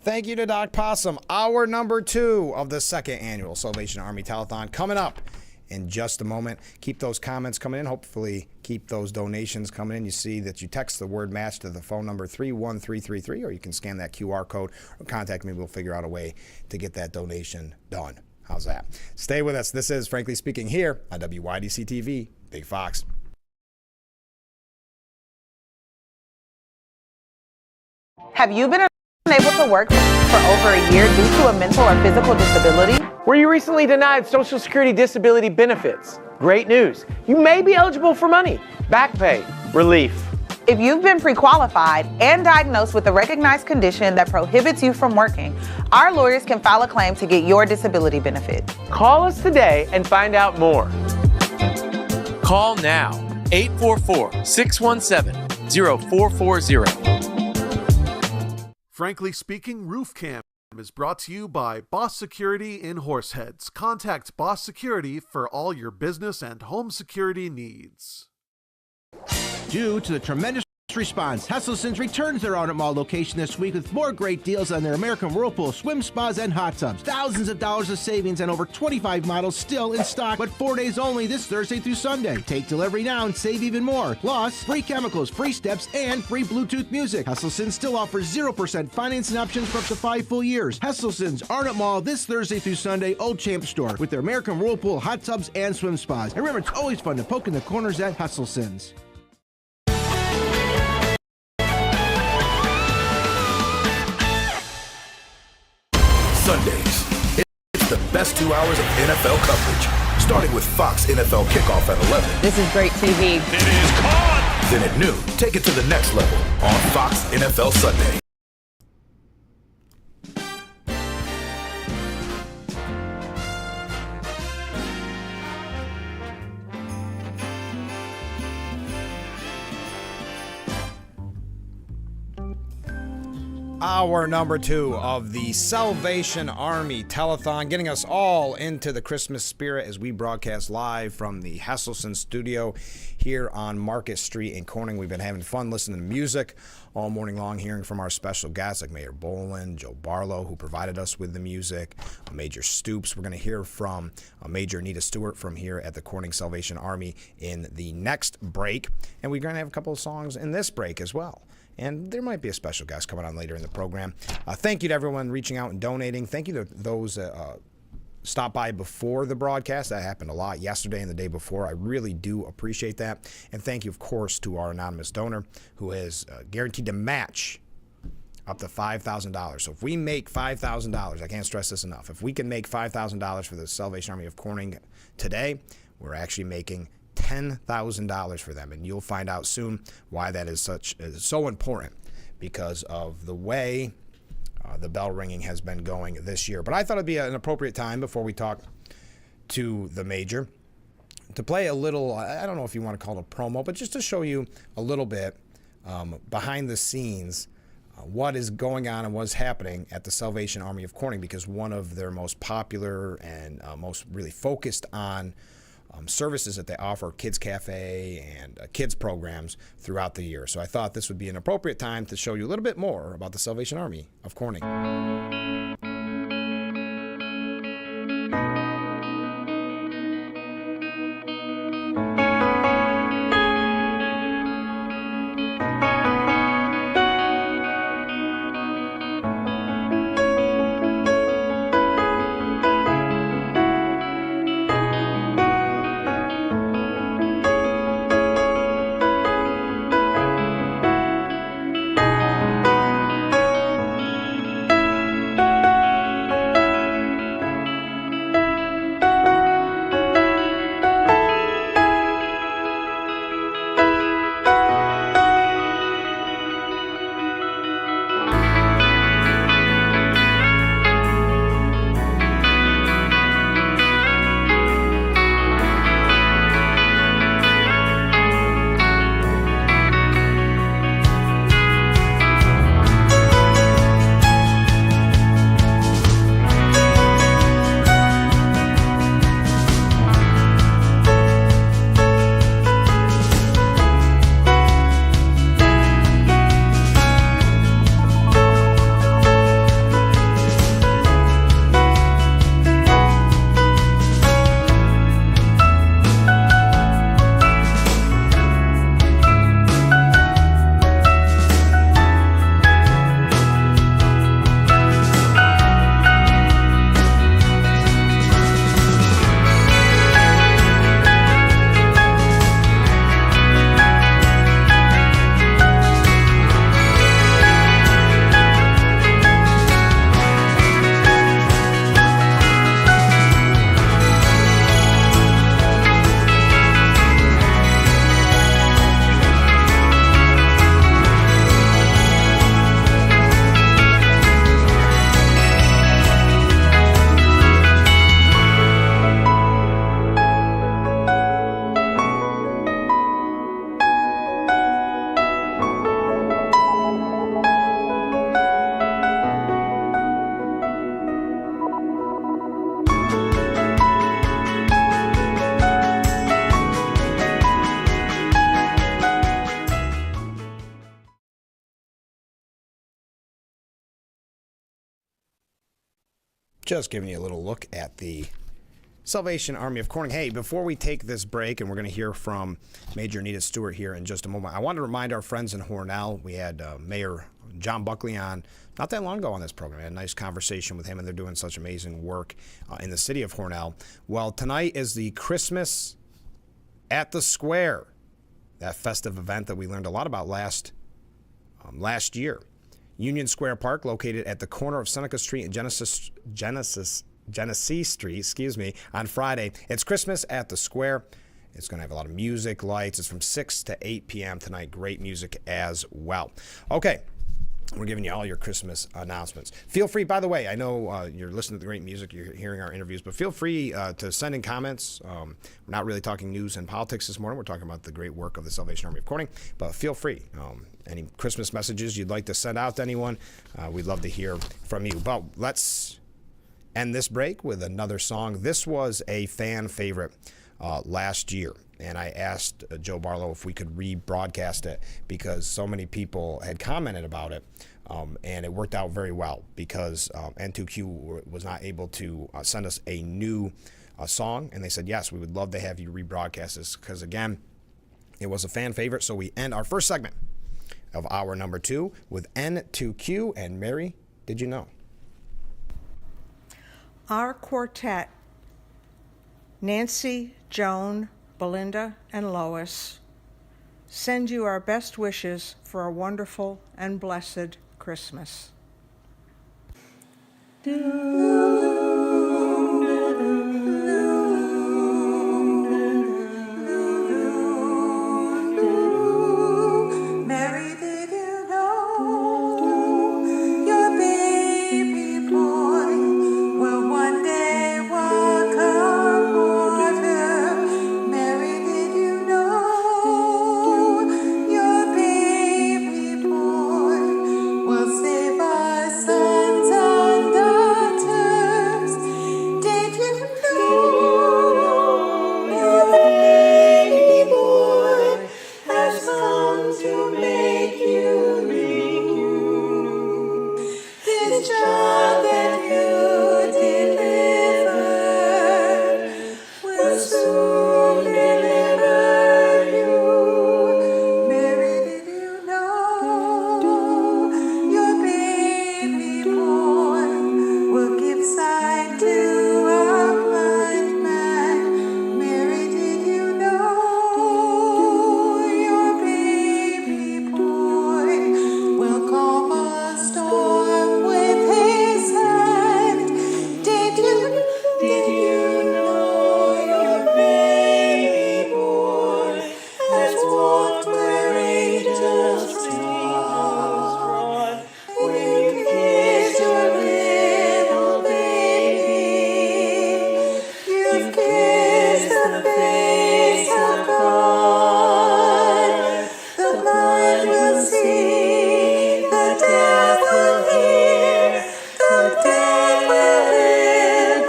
Thank you to Doc Possum. Hour number 2 of the second annual Salvation Army Telethon coming up in just a moment. Keep those comments coming in. Hopefully keep those donations coming in. You see that you text the word match to the phone number 31333, or you can scan that QR code or contact me. We'll figure out a way to get that donation done. How's that? Stay with us. This is Frankly Speaking here on WYDC TV, Big Fox. Have you been unable to work for over a year due to a mental or physical disability? Were you recently denied Social Security disability benefits? Great news. You may be eligible for money, back pay, relief. If you've been pre-qualified and diagnosed with a recognized condition that prohibits you from working, our lawyers can file a claim to get your disability benefit. Call us today and find out more. Call now, 844-617-0440. Frankly Speaking Roof Cam is brought to you by Boss Security in Horseheads. Contact Boss Security for all your business and home security needs. Due to the tremendous response, Hesselsen's returns their Arnott Mall location this week with more great deals on their American Whirlpool swim spas and hot tubs. Thousands of dollars of savings and over 25 models still in stock, but 4 days only this Thursday through Sunday. Take delivery now and save even more. Plus, free chemicals, free steps, and free Bluetooth music. Hesselsen's still offers 0% financing options for up to 5 full years. Hesselsen's Arnott Mall this Thursday through Sunday, Old Champ Store, with their American Whirlpool hot tubs and swim spas. And remember, it's always fun to poke in the corners at Hesselsen's. Sundays, it's the best 2 hours of NFL coverage, starting with Fox NFL Kickoff at 11. This is great TV. It is caught! Then at noon, take it to the next level on Fox NFL Sunday. Hour number 2 of the Salvation Army Telethon, getting us all into the Christmas spirit as we broadcast live from the Hesselsen studio here on Market Street in Corning. We've been having fun listening to music all morning long, hearing from our special guests like Mayor Boland, Joe Barlow, who provided us with the music, Major Stoops. We're going to hear from Major Anita Stewart from here at the Corning Salvation Army in the next break. And we're going to have a couple of songs in this break as well. And there might be a special guest coming on later in the program. Thank you to everyone reaching out and donating. Thank you to those that stopped by before the broadcast. That happened a lot yesterday and the day before. I really do appreciate that. And thank you, of course, to our anonymous donor who has guaranteed to match up to $5,000. So if we make $5,000, I can't stress this enough, if we can make $5,000 for the Salvation Army of Corning today, we're actually making $10,000 for them, and you'll find out soon why that is so important, because of the way the bell ringing has been going this year. But I thought it'd be an appropriate time before we talk to the Major to play a little, I don't know if you want to call it a promo, but just to show you a little bit behind the scenes what is going on and what's happening at the Salvation Army of Corning, because one of their most popular and most really focused on services that they offer, Kids Cafe and kids programs throughout the year. So I thought this would be an appropriate time to show you a little bit more about the Salvation Army of Corning. Just giving you a little look at the Salvation Army of Corning. Hey, before we take this break, and we're going to hear from Major Anita Stewart here in just a moment, I want to remind our friends in Hornell, we had Mayor John Buckley on not that long ago on this program. I had a nice conversation with him, and they're doing such amazing work in the city of Hornell. Well, tonight is the Christmas at the Square, that festive event that we learned a lot about last year. Union Square Park, located at the corner of Seneca Street and Genesee Street, on Friday. It's Christmas at the Square. It's going to have a lot of music, lights. It's from 6 to 8 p.m. tonight. Great music as well. Okay. We're giving you all your Christmas announcements. Feel free, by the way, I know you're listening to the great music, you're hearing our interviews, but feel free to send in comments. We're not really talking news and politics this morning. We're talking about the great work of the Salvation Army of Corning, but feel free. Any Christmas messages you'd like to send out to anyone, we'd love to hear from you. But let's end this break with another song. This was a fan favorite last year. And I asked Joe Barlow if we could rebroadcast it because so many people had commented about it. And it worked out very well because N2Q was not able to send us a new song. And they said, yes, we would love to have you rebroadcast this because, again, it was a fan favorite. So we end our first segment of hour number 2 with N2Q. And Mary, did you know? Our quartet, Nancy, Joan, Belinda, and Lois, send you our best wishes for a wonderful and blessed Christmas. Mary, did you know your baby boy will one day walk on water? Mary, did you know your baby boy will save our sons and daughters? Did you know your baby boy has come to make you new? This child that you delivered will soon deliver you. Mary, did you know your baby boy will give sight to a blind man? Mary, did you know your baby boy will calm a storm with his hand? Did you know your baby boy has walked where angels trod? When you kiss your little baby, you've kissed the face of God. The blind will see, the deaf will hear, the dead will live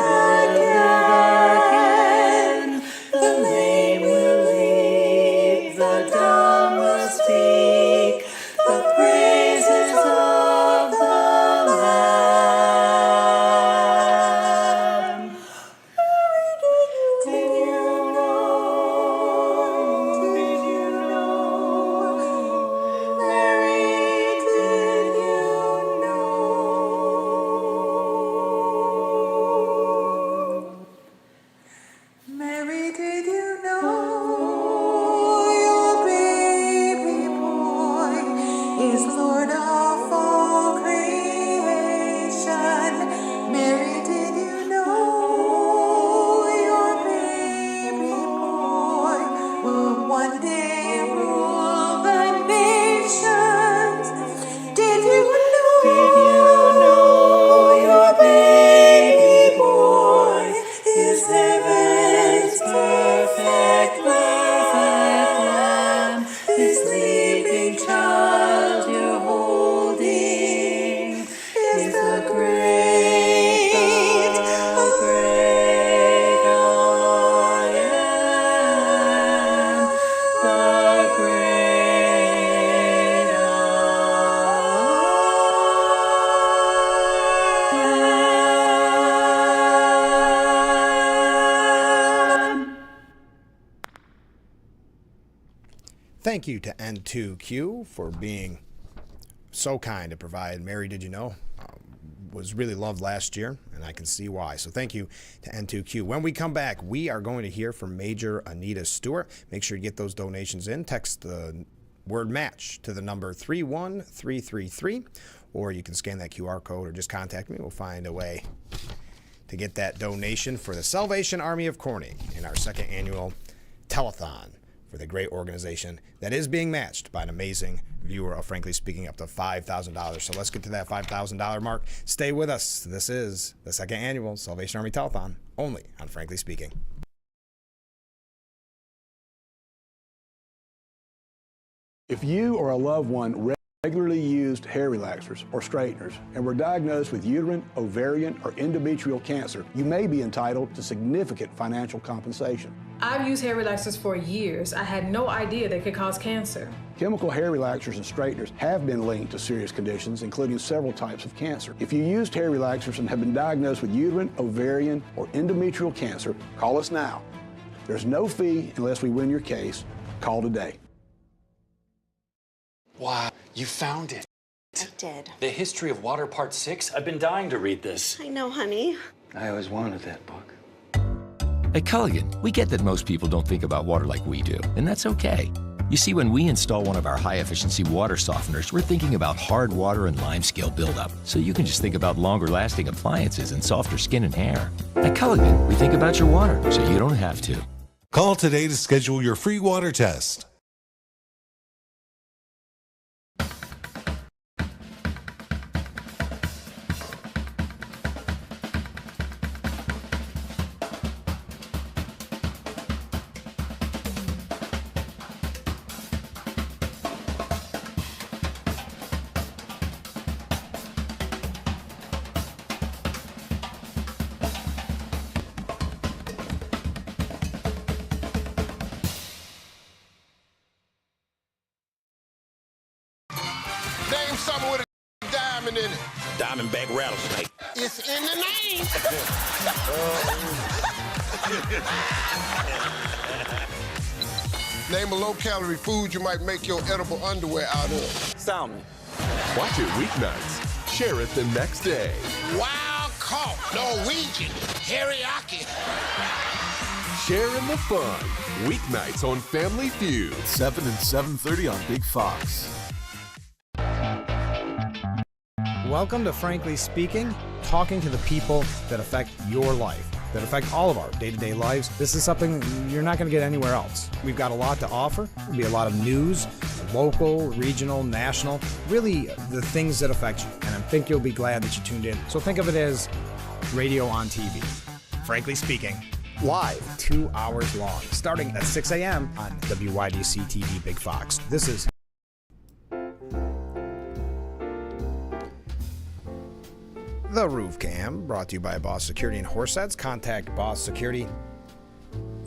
again. The lame will leap, the dumb will speak, the praises of the Lamb. Did you know? Mary, Thank you to N2Q for being so kind to provide Mary Did You Know? Was really loved last year, and I can see why. So thank you to N2Q. When we come back, we are going to hear from Major Anita Stewart. Make sure you get those donations in. Text the word match to the number 31333, or you can scan that QR code or just contact me. We'll find a way to get that donation for the Salvation Army of Corning in our second annual telethon for the great organization that is being matched by an amazing viewer of Frankly Speaking, up to $5,000. So let's get to that $5,000 mark. Stay with us. This is the second annual Salvation Army Telethon, only on Frankly Speaking. If you or a loved one regularly used hair relaxers or straighteners and were diagnosed with uterine, ovarian, or endometrial cancer, you may be entitled to significant financial compensation. I've used hair relaxers for years. I had no idea they could cause cancer. Chemical hair relaxers and straighteners have been linked to serious conditions, including several types of cancer. If you used hair relaxers and have been diagnosed with uterine, ovarian, or endometrial cancer, call us now. There's no fee unless we win your case. Call today. Wow, you found it. I did. The History of Water Part 6? I've been dying to read this. I know, honey. I always wanted that book. At Culligan, we get that most people don't think about water like we do, and that's okay. You see, when we install one of our high-efficiency water softeners, we're thinking about hard water and limescale buildup, so you can just think about longer-lasting appliances and softer skin and hair. At Culligan, we think about your water, so you don't have to. Call today to schedule your free water test. Name something with a diamond in it. Diamondback rattlesnake. It's in the name. Name a low-calorie food you might make your edible underwear out of. Salmon. Watch it weeknights. Share it the next day. Wild caught Norwegian teriyaki. Share in the fun. Weeknights on Family Feud. 7 and 7:30 on Big Fox. Welcome to Frankly Speaking, talking to the people that affect your life, that affect all of our day-to-day lives. This is something you're not going to get anywhere else. We've got a lot to offer. There'll be a lot of news, local, regional, national, really the things that affect you. And I think you'll be glad that you tuned in. So think of it as radio on TV. Frankly Speaking, live, 2 hours long, starting at 6 a.m. on WYDC TV Big Fox. This is The Roof Cam, brought to you by Boss Security and Horseheads. Contact Boss Security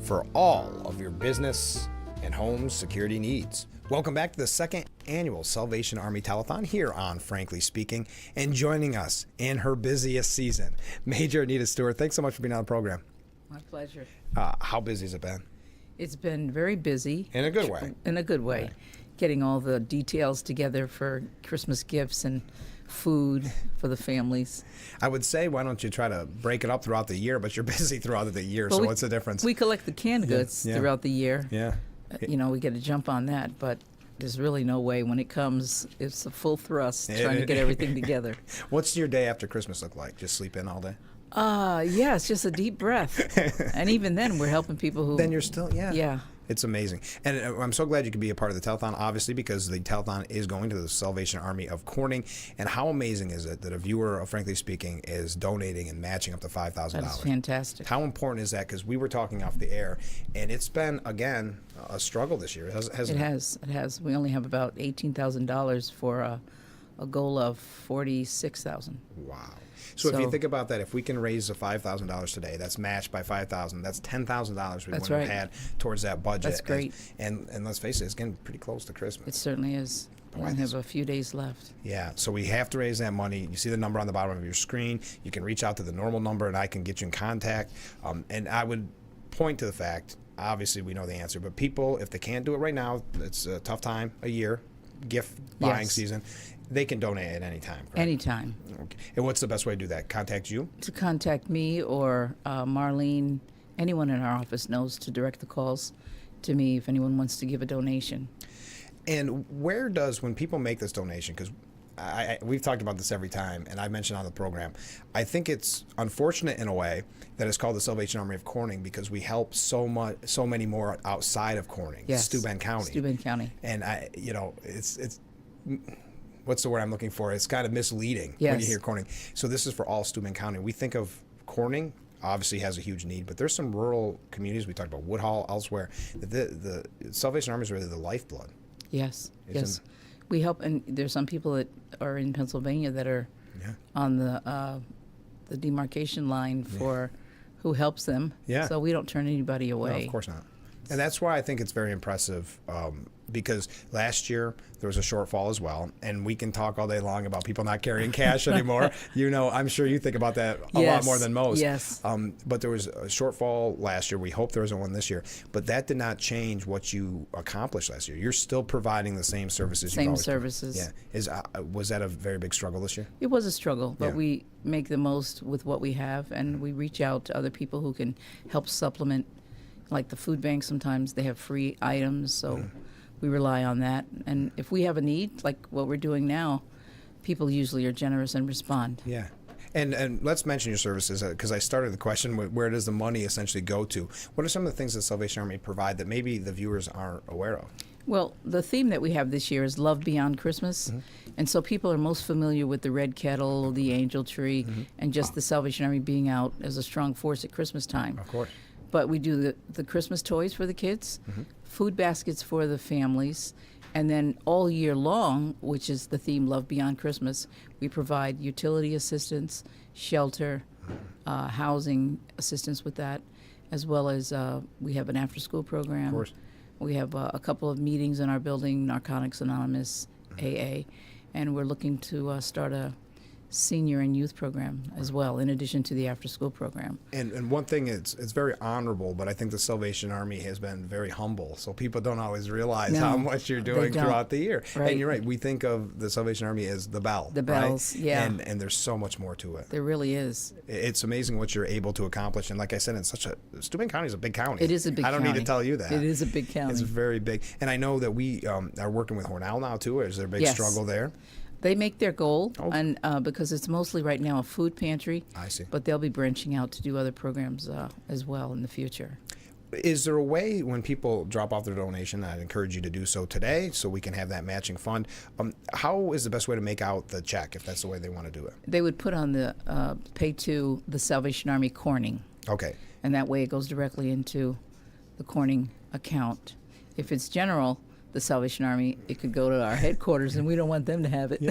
for all of your business and home security needs. Welcome back to the second annual Salvation Army Telethon here on Frankly Speaking. And joining us in her busiest season, Major Anita Stewart. Thanks so much for being on the program. My pleasure. How busy has it been? It's been very busy. In a good way. In a good way. Right. Getting all the details together for Christmas gifts and food for the families. I would say, why don't you try to break it up throughout the year, but you're busy throughout the year, Well, so what's the difference? We collect the canned goods throughout the year. Yeah. You know, we get a jump on that, but there's really no way. When it comes, it's a full thrust trying to get everything together. What's your day after Christmas look like? Just sleep in all day? Yeah, it's just a deep breath. And even then, we're helping people who... Then you're still, Yeah. It's amazing. And I'm so glad you could be a part of the telethon, obviously, because the telethon is going to the Salvation Army of Corning. And how amazing is it that a viewer of Frankly Speaking is donating and matching up to $5,000? That's fantastic. How important is that? Because we were talking off the air, and it's been, again, a struggle this year. Hasn't it? It has. We only have about $18,000 for a goal of $46,000. Wow. So if you think about that, if we can raise the $5,000 today, that's matched by $5,000. That's $10,000 we wouldn't have had towards that budget. That's great. And let's face it, it's getting pretty close to Christmas. It certainly is. We only have a few days left. Yeah, so we have to raise that money. You see the number on the bottom of your screen. You can reach out to the normal number, and I can get you in contact. And I would point to the fact obviously we know the answer, but people, if they can't do it right now, it's a tough time, a year, gift buying season, they can donate at any time, correct? Anytime. Okay. And what's the best way to do that? Contact you? To contact me or Marlene, anyone in our office knows to direct the calls to me if anyone wants to give a donation. And where does, when people make this donation, because we've talked about this every time, and I mentioned on the program, I think it's unfortunate in a way that it's called the Salvation Army of Corning because we help so many more outside of Corning, Steuben County. Steuben County. And it's what's the word I'm looking for? It's kind of misleading when you hear Corning. So this is for all Steuben County. We think of Corning obviously has a huge need, but there's some rural communities, we talked about Woodhull, elsewhere, that the Salvation Army is really the lifeblood. Yes, yes. We help, and there's some people that are in Pennsylvania that are on the demarcation line for who helps them. Yeah. So we don't turn anybody away. No, of course not. And that's why I think it's very impressive because last year there was a shortfall as well, and we can talk all day long about people not carrying cash anymore. I'm sure you think about that a lot more than most. Yes. But there was a shortfall last year. We hope there isn't one this year. But that did not change what you accomplished last year. You're still providing the same services. Same services. Yeah. Was that a very big struggle this year? It was a struggle, but we make the most with what we have, and we reach out to other people who can help supplement. Like the food bank, sometimes they have free items, so we rely on that. And if we have a need, like what we're doing now, people usually are generous and respond. Yeah. And let's mention your services, because I started the question, where does the money essentially go to? What are some of the things that Salvation Army provide that maybe the viewers aren't aware of? Well, the theme that we have this year is Love Beyond Christmas. And so people are most familiar with the red kettle, the angel tree, and just the Salvation Army being out as a strong force at Christmas time. Of course. But we do the Christmas toys for the kids, food baskets for the families, and then all year long, which is the theme Love Beyond Christmas, we provide utility assistance, shelter, housing assistance with that, as well as we have an after-school program. Of course. We have a couple of meetings in our building, Narcotics Anonymous, AA, and we're looking to start a senior and youth program as well, in addition to the after-school program. And one thing, it's very honorable, but I think the Salvation Army has been very humble, so people don't always realize how much you're doing throughout the year. Right. And you're right, we think of the Salvation Army as the bell. The bells, right? And there's so much more to it. There really is. It's amazing what you're able to accomplish, and like I said, Steuben County is a big county. It is a big county. I don't need to tell you that. It is a big county. It's very big. And I know that we are working with Hornell now, too. Is there a big struggle there? They make their goal, and because it's mostly right now a food pantry. I see. But they'll be branching out to do other programs as well in the future. Is there a way when people drop off their donation, I'd encourage you to do so today so we can have that matching fund, how is the best way to make out the check if that's the way they want to do it? They would put on the pay to the Salvation Army Corning. Okay. And that way it goes directly into the Corning account. If it's general, the Salvation Army, it could go to our headquarters, and we don't want them to have it.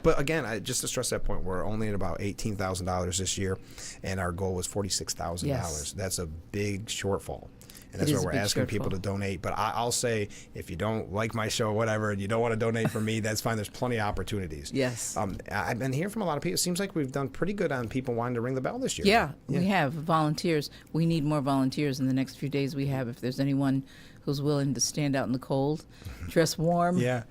But again, just to stress that point, we're only at about $18,000 this year, and our goal was $46,000. Yes. That's a big shortfall. And that's why we're asking people to donate. But I'll say, if you don't like my show or whatever, and you don't want to donate for me, that's fine. There's plenty of opportunities. Yes. I've been hearing from a lot of people. It seems like we've done pretty good on people wanting to ring the bell this year. Yeah, we have volunteers. We need more volunteers in the next few days. We have, if there's anyone who's willing to stand out in the cold, dress warm. Yeah.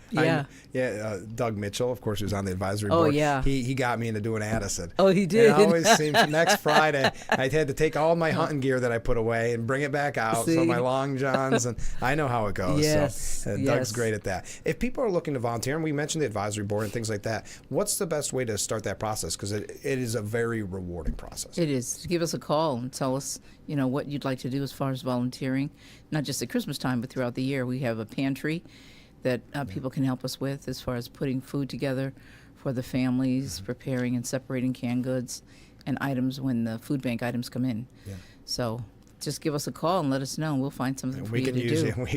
Doug Mitchell, of course, who's on the advisory board. Oh, yeah. He got me into doing Addison. Oh, he did? It always seems next Friday, I had to take all my hunting gear that I put away and bring it back out. So my long johns, and I know how it goes. Yes. So Doug's great at that. If people are looking to volunteer, and we mentioned the advisory board and things like that, what's the best way to start that process? Because it is a very rewarding process. It is. Give us a call and tell us, what you'd like to do as far as volunteering, not just at Christmas time, but throughout the year. We have a pantry that people can help us with as far as putting food together for the families, preparing and separating canned goods and items when the food bank items come in. Yeah. So just give us a call and let us know. We'll find something for you to do. We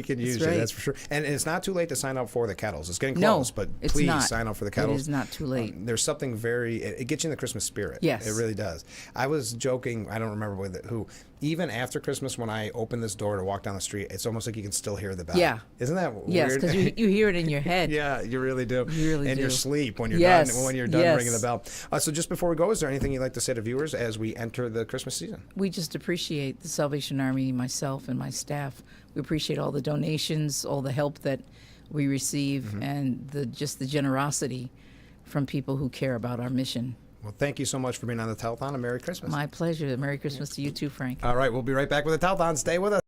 can use you, that's for sure. And it's not too late to sign up for the kettles. It's getting close, but please sign up for the kettles. It is not too late. There's something it gets you in the Christmas spirit. Yes. It really does. I was joking, I don't remember with who, even after Christmas, when I open this door to walk down the street, it's almost like you can still hear the bell. Yeah. Isn't that weird? Yes, because you hear it in your head. Yeah, you really do. You really in do. your sleep when you're Yes. done ringing the Yes. bell. So just before we go, is there anything you'd like to say to viewers as we enter the Christmas season? We just appreciate the Salvation Army, myself and my staff. We appreciate all the donations, all the help that we receive, and the generosity from people who care about our mission. Well, thank you so much for being on the Telethon, and Merry Christmas. My pleasure. Merry Christmas to you too, Frank. All right, we'll be right back with the Telethon. Stay with us.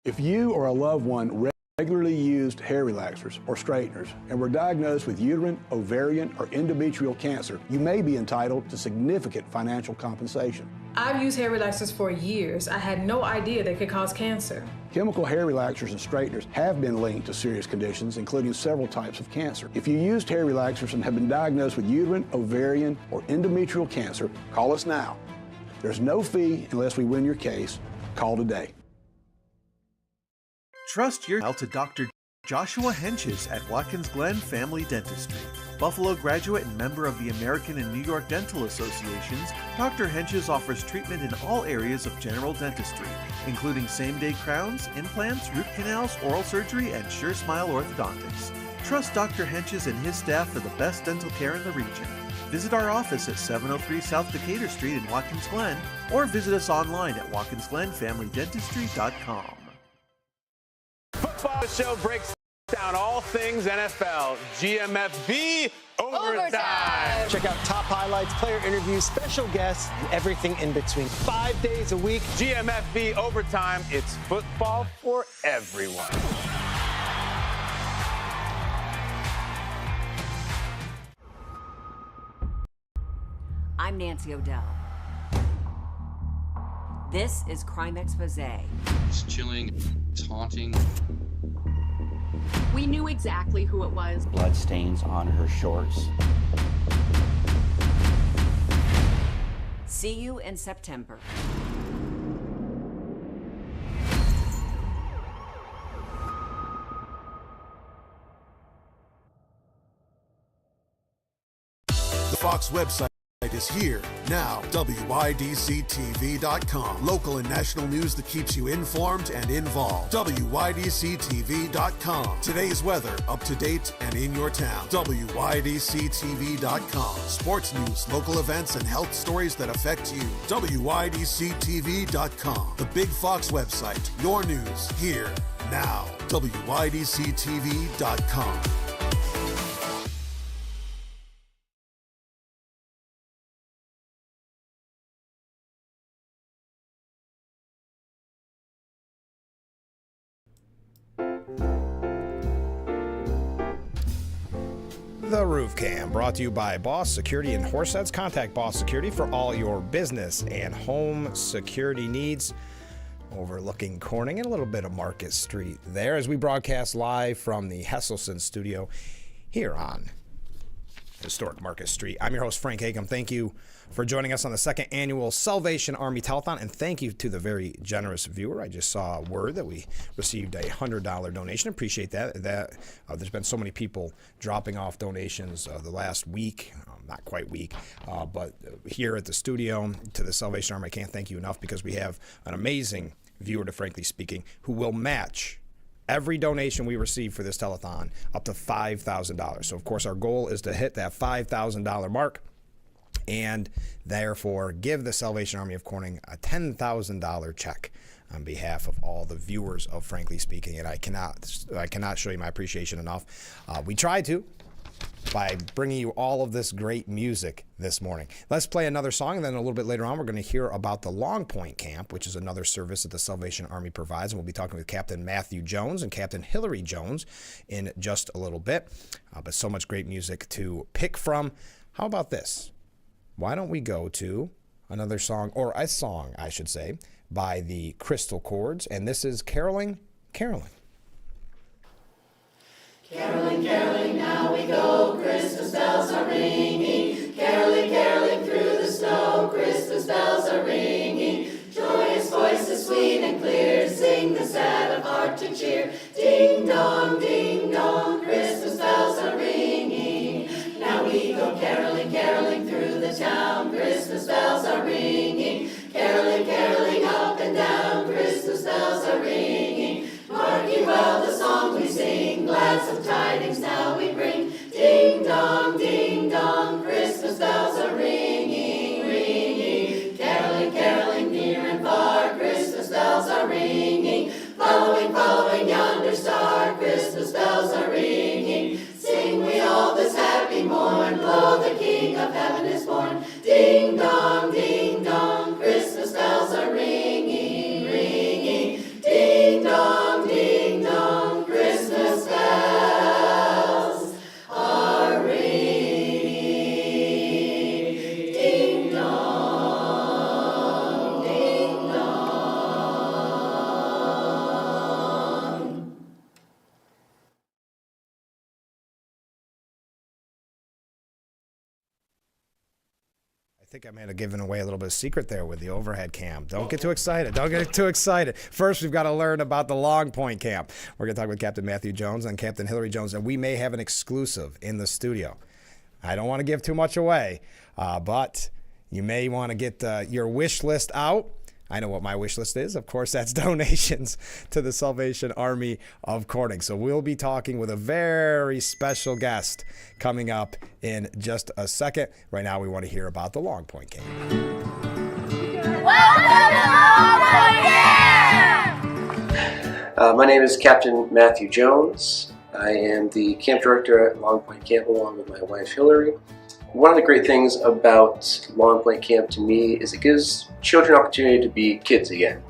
If you or a loved one regularly used hair relaxers or straighteners and were diagnosed with uterine, ovarian, or endometrial cancer, you may be entitled to significant financial compensation. I've used hair relaxers for years. I had no idea they could cause cancer. Chemical hair relaxers and straighteners have been linked to serious conditions, including several types of cancer. If you used hair relaxers and have been diagnosed with uterine, ovarian, or endometrial cancer, call us now. There's no fee unless we win your case. Call today. Trust your health to Dr. Joshua Henches at Watkins Glen Family Dentistry. Buffalo graduate and member of the American and New York Dental Associations, Dr. Henches offers treatment in all areas of general dentistry, including same-day crowns, implants, root canals, oral surgery, and Sure Smile orthodontics. Trust Dr. Henches and his staff for the best dental care in the region. Visit our office at 703 South Decatur Street in Watkins Glen, or visit us online at watkinsglenfamilydentistry.com. Football Show breaks down all things NFL. GMFB Overtime. Check out top highlights, player interviews, special guests, and everything in between. 5 days a week. GMFB Overtime. It's football for everyone. I'm Nancy O'Dell. This is Crime Expose. It's chilling, it's haunting. We knew exactly who it was. Blood stains on her shorts. See you in September. The Fox website is here now. WYDCTV.com. Local and national news that keeps you informed and involved. WYDCTV.com. Today's weather up to date and in your town. WYDCTV.com. Sports news, local events, and health stories that affect you. WYDCTV.com. The Big Fox website. Your news here now. WYDCTV.com. The Roof Cam, brought to you by Boss Security in Horseheads. Contact Boss Security for all your business and home security needs. Overlooking Corning and a little bit of Market Street there as we broadcast live from the Hesselson studio here on historic Market Street. I'm your host, Frank Akam. Thank you for joining us on the second annual Salvation Army Telethon, and thank you to the very generous viewer. I just saw word that we received a $100 donation. Appreciate that. There's been so many people dropping off donations the last week, not quite week, but here at the studio to the Salvation Army, I can't thank you enough because we have an amazing viewer, to Frankly Speaking, who will match every donation we receive for this telethon up to $5,000. So, of course, our goal is to hit that $5,000 mark and therefore give the Salvation Army of Corning a $10,000 check on behalf of all the viewers of Frankly Speaking. And I cannot show you my appreciation enough. We tried to by bringing you all of this great music this morning. Let's play another song, and then a little bit later on, we're going to hear about the Long Point Camp, which is another service that the Salvation Army provides. And we'll be talking with Captain Matthew Jones and Captain Hillary Jones in just a little bit. But so much great music to pick from. How about this? Why don't we go to another song, or a song, I should say, by the Crystal Chords, and this is Caroling, Caroling. Caroling, caroling, now we go, Christmas bells are ringing. Caroling, caroling through the snow, Christmas bells are ringing. Joyous voices sweet and clear, sing the sad of heart to cheer. Ding dong, Christmas bells are ringing. Now we go caroling, caroling. this town, Christmas bells are ringing. Caroling, caroling up and down, Christmas bells are ringing. Mark ye well the song we sing, gladsome tidings now we bring. Ding dong, Christmas bells are ringing, ringing. Caroling, caroling near and far, Christmas bells are ringing. Following, following yonder star, Christmas bells are ringing. Sing we all this happy morn, lo, the King of heaven is born. Ding dong, Christmas bells are ringing, ringing. Ding dong, Christmas bells are ringing. Ding dong, ding dong. I think I may have given away a little bit of secret there with the overhead cam. Don't get too excited. Don't get too excited. First, we've got to learn about the Long Point camp. We're going to talk with Captain Matthew Jones and Captain Hillary Jones, and we may have an exclusive in the studio. I don't want to give too much away, but you may want to get your wish list out. I know what my wish list is. Of course, that's donations to the Salvation Army of Corning. So we'll be talking with a very special guest coming up in just a second. Right now, we want to hear about the Long Point camp. My name is Captain Matthew Jones. I am the camp director at Long Point Camp along with my wife Hillary. One of the great things about Long Point Camp to me is it gives children an opportunity to be kids again,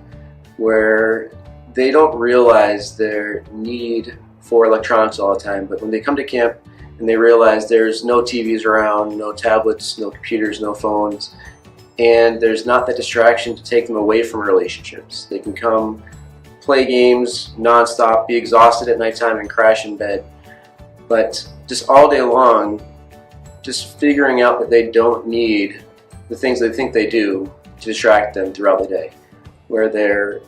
where they don't realize their need for electronics all the time, but when they come to camp and they realize there's no TVs around, no tablets, no computers, no phones, and there's not that distraction to take them away from relationships. They can come play games nonstop, be exhausted at nighttime and crash in bed, but just all day long, just figuring out that they don't need the things they think they do to distract them throughout the day, where they're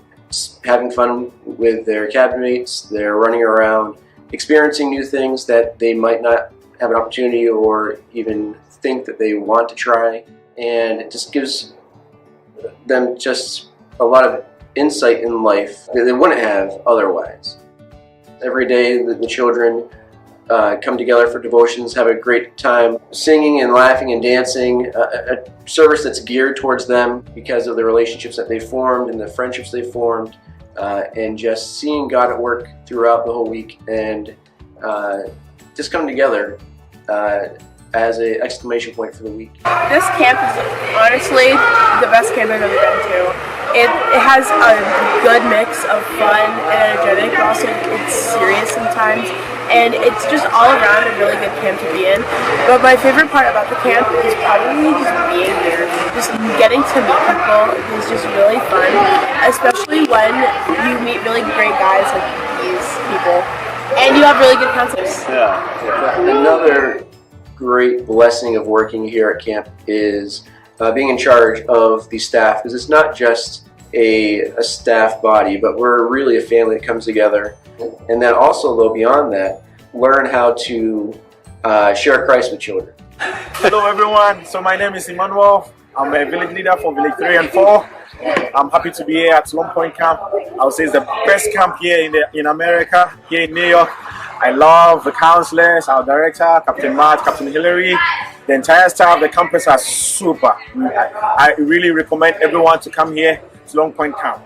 having fun with their cabin mates, they're running around, experiencing new things that they might not have an opportunity or even think that they want to try, and it just gives them just a lot of insight in life that they wouldn't have otherwise. Every day the children come together for devotions, have a great time singing and laughing and dancing, a service that's geared towards them because of the relationships that they formed and the friendships they formed, and just seeing God at work throughout the whole week, and just coming together as an exclamation point for the week. This camp is honestly the best camp I've ever been to. It has a good mix of fun and energetic, but also it's serious sometimes. And it's just all around a really good camp to be in. But my favorite part about the camp is probably just being here. Just getting to meet people is just really fun, especially when you meet really great guys like these people. And you have really good counselors. Yeah. Another great blessing of working here at camp is being in charge of the staff, because it's not just a staff body, but we're really a family that comes together. And then also, though, beyond that, learn how to share Christ with children. Hello everyone, so my name is Emmanuel. I'm a village leader for Village 3 and 4. I'm happy to be here at Long Point Camp. I would say it's the best camp here in America, here in New York. I love the counselors, our director, Captain Matt, Captain Hillary. The entire staff of the campus are super. I really recommend everyone to come here to Long Point Camp.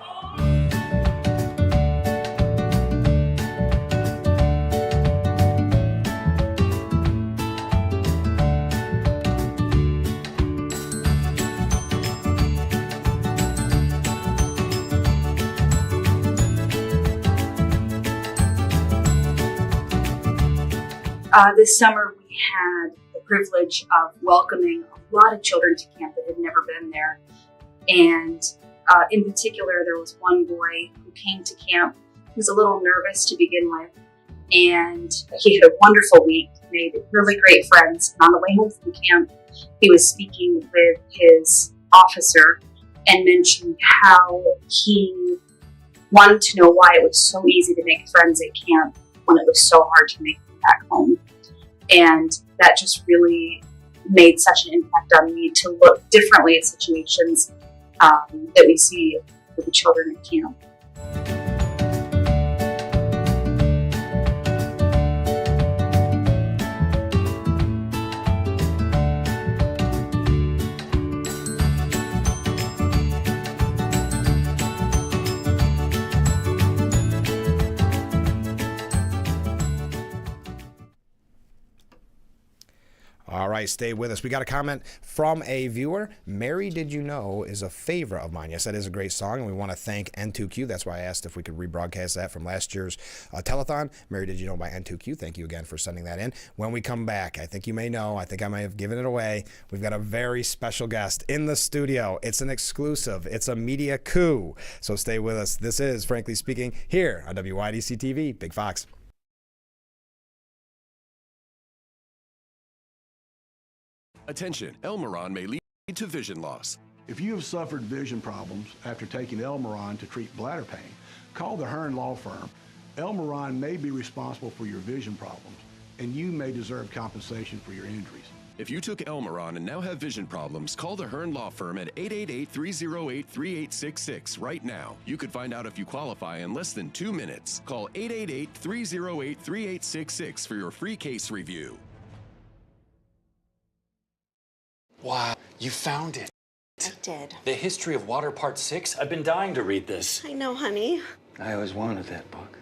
This summer we had the privilege of welcoming a lot of children to camp that had never been there. And in particular, there was one boy who came to camp who was a little nervous to begin with. And he had a wonderful week, made really great friends. And on the way home from camp, he was speaking with his officer and mentioned how he wanted to know why it was so easy to make friends at camp when it was so hard to make them back home. And that just really made such an impact on me to look differently at situations that we see with the children at camp. All right, stay with us. We got a comment from a viewer. Mary Did You Know is a favorite of mine. Yes, that is a great song, and we want to thank N2Q. That's why I asked if we could rebroadcast that from last year's telethon. Mary Did You Know by N2Q. Thank you again for sending that in. When we come back, I think you may know, I think I may have given it away, we've got a very special guest in the studio. It's an exclusive. It's a media coup. So stay with us. This is Frankly Speaking here on WYDC TV. Big Fox. Attention, Elmeron may lead to vision loss. If you have suffered vision problems after taking Elmeron to treat bladder pain, call the Hearn Law Firm. Elmeron may be responsible for your vision problems, and you may deserve compensation for your injuries. If you took Elmeron and now have vision problems, call the Hearn Law Firm at 888-308-3866 right now. You could find out if you qualify in less than 2 minutes. Call 888-308-3866 for your free case review. Wow, you found it. I did. The History of Water Part 6? I've been dying to read this. I know, honey. I always wanted that book.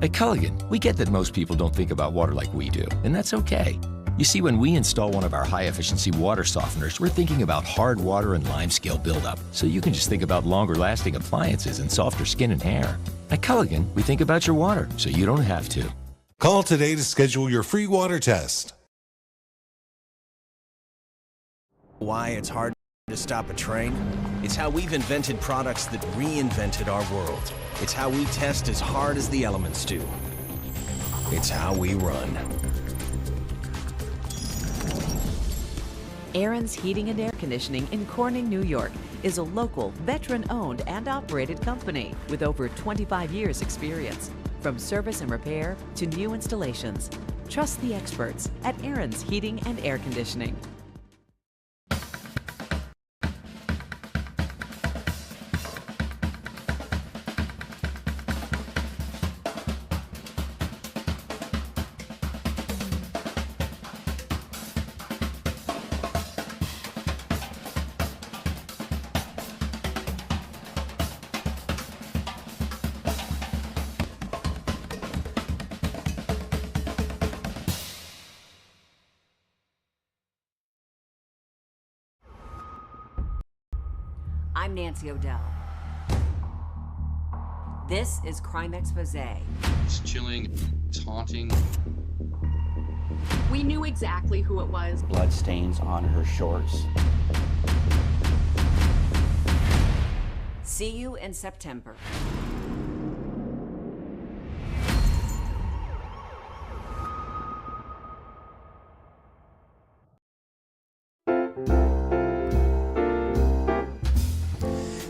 At Culligan, we get that most people don't think about water like we do, and that's okay. You see, when we install one of our high-efficiency water softeners, we're thinking about hard water and limescale buildup, so you can just think about longer-lasting appliances and softer skin and hair. At Culligan, we think about your water, so you don't have to. Call today to schedule your free water test. Why it's hard to stop a train? It's how we've invented products that reinvented our world. It's how we test as hard as the elements do. It's how we run. Aaron's Heating and Air Conditioning in Corning, New York is a local, veteran-owned and operated company with over 25 years' experience. From service and repair to new installations, trust the experts at Aaron's Heating and Air Conditioning. I'm Nancy O'Dell. This is Crime Expose. It's chilling, taunting. We knew exactly who it was. Blood stains on her shorts. See you in September.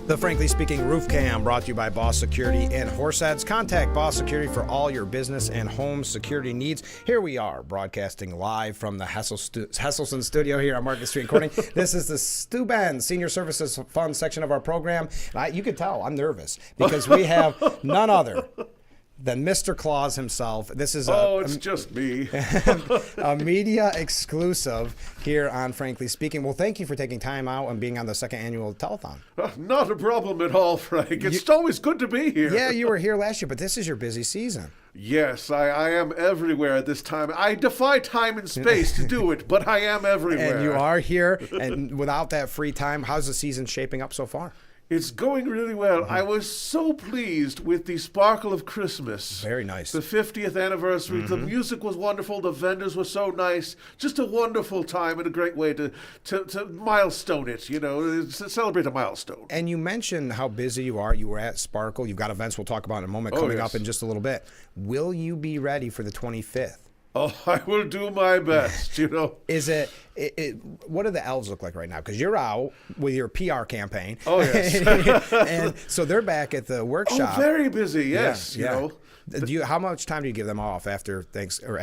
The Frankly Speaking Roof Cam brought to you by Boss Security in Horseheads. Contact Boss Security for all your business and home security needs. Here we are broadcasting live from the Hesselson studio here on Market Street Corning. This is the Stu Ben Senior Services Fund section of our program. And you can tell I'm nervous because we have none other than Mr. Claus himself. This is it's just me. A media exclusive here on Frankly Speaking. Well, thank you for taking time out and being on the second annual telethon. Not a problem at all, Frank. It's always good to be here. Yeah, you were here last year, but this is your busy season. Yes, I am everywhere at this time. I defy time and space to do it, but I am everywhere. And you are here, and without that free time, how's the season shaping up so far? It's going really well. I was so pleased with the sparkle of Christmas. Very nice. The 50th anniversary. The music was wonderful. The vendors were so nice. Just a wonderful time and a great way to milestone it, to celebrate a milestone. And you mentioned how busy you are. You were at Sparkle. You've got events we'll talk about in a moment coming up in just a little bit. Will you be ready for the 25th? Oh, I will do my best, Is it what do the elves look like right now? Because you're out with your PR campaign. Oh, yes. And so they're back at the workshop. Oh, very busy, yes. Yeah, You know. How much time do you give them off after Thanksgiving?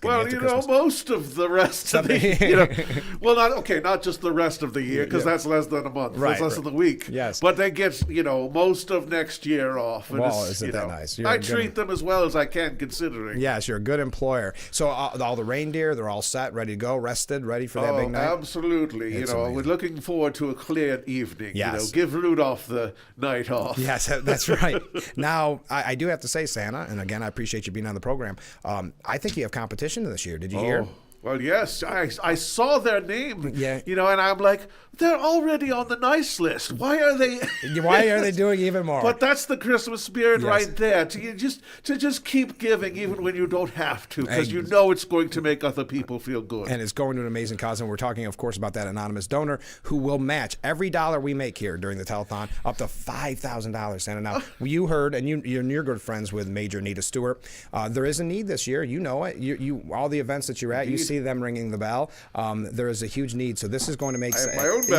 Well, after Christmas? most of the rest of the well, not just the rest of the year, because that's less than a month. Right, That's less than a week. Yes. But they get, most of next year off. And Well, isn't that nice? You're I a good- treat them as well as I can, considering. Yes, you're a good employer. So all the reindeer, they're all set, ready to go, rested, ready for that big night? Absolutely. It's We're amazing. looking forward to a clear evening. Yes. Give Rudolph the night off. Yes, that's right. Now, I do have to say, Santa, and again, I appreciate you being on the program. I think you have competition this year. Did you hear? Well, yes, I saw their name. Yeah. And I'm like, they're already on the nice list. Why are they? Why are they doing even more? But that's the Christmas spirit Yes. right there. To just keep giving even when you don't have to, because you know it's going to make other people feel good. And it's going to an amazing cause. And we're talking, of course, about that anonymous donor who will match every dollar we make here during the telethon up to $5,000. Santa, now, you heard, and you're good friends with Major Anita Stewart. There is a need this year. You know it. You all the events that you're at, you see them ringing the bell. There is a huge need. So this is going to make I have my own bell.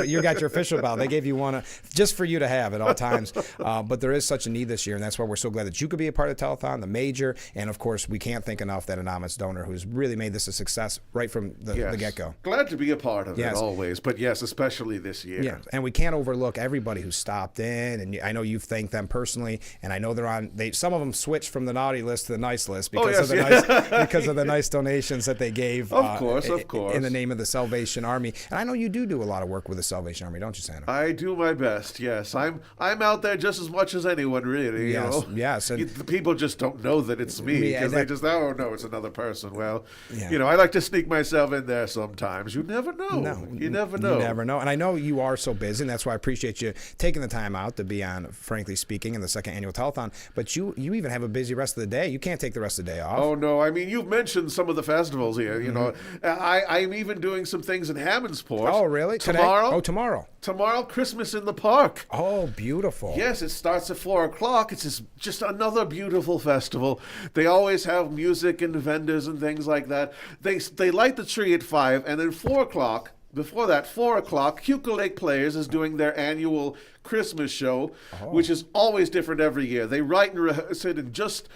You got your official bell. They gave you one just for you to have at all times. But there is such a need this year, and that's why we're so glad that you could be a part of the telethon, the Major, and of course we can't thank enough that anonymous donor who's really made this a success right from the get-go. Glad to be a part of Yes. it always, but yes, especially this year. Yeah, and we can't overlook everybody who stopped in, and I know you've thanked them personally, and I know they're on. Some of them switched from the naughty list to the nice list because of the nice donations that they gave. Of course, in the name of the Salvation Army. And I know you do a lot of work with the Salvation Army, don't you, Santa? I do my best. Yes, I'm out there just as much as anyone, really. Yes, you know? yes. And the people just don't know that it's me because they just no, it's another person. Well, I like to sneak myself in there sometimes. You never know. You never know. You never know. And I know you are so busy, and that's why I appreciate you taking the time out to be on, frankly speaking, in the second annual telethon. But you even have a busy rest of the day. You can't take the rest of the day off. Oh no! I mean, you've mentioned some of the festivals here. You know, I'm even doing some things in Hammondsport. Oh, really? Tomorrow? Today? Oh, tomorrow. Tomorrow, Christmas in the Park. Oh, beautiful. Yes, it starts at 4 o'clock. It's just another beautiful festival. They always have music and vendors and things like that. They light the tree at 5, and then 4 o'clock. Before that, 4 o'clock, Cuca Lake Players is doing their annual Christmas show, which is always different every year. They write and rehearse it in just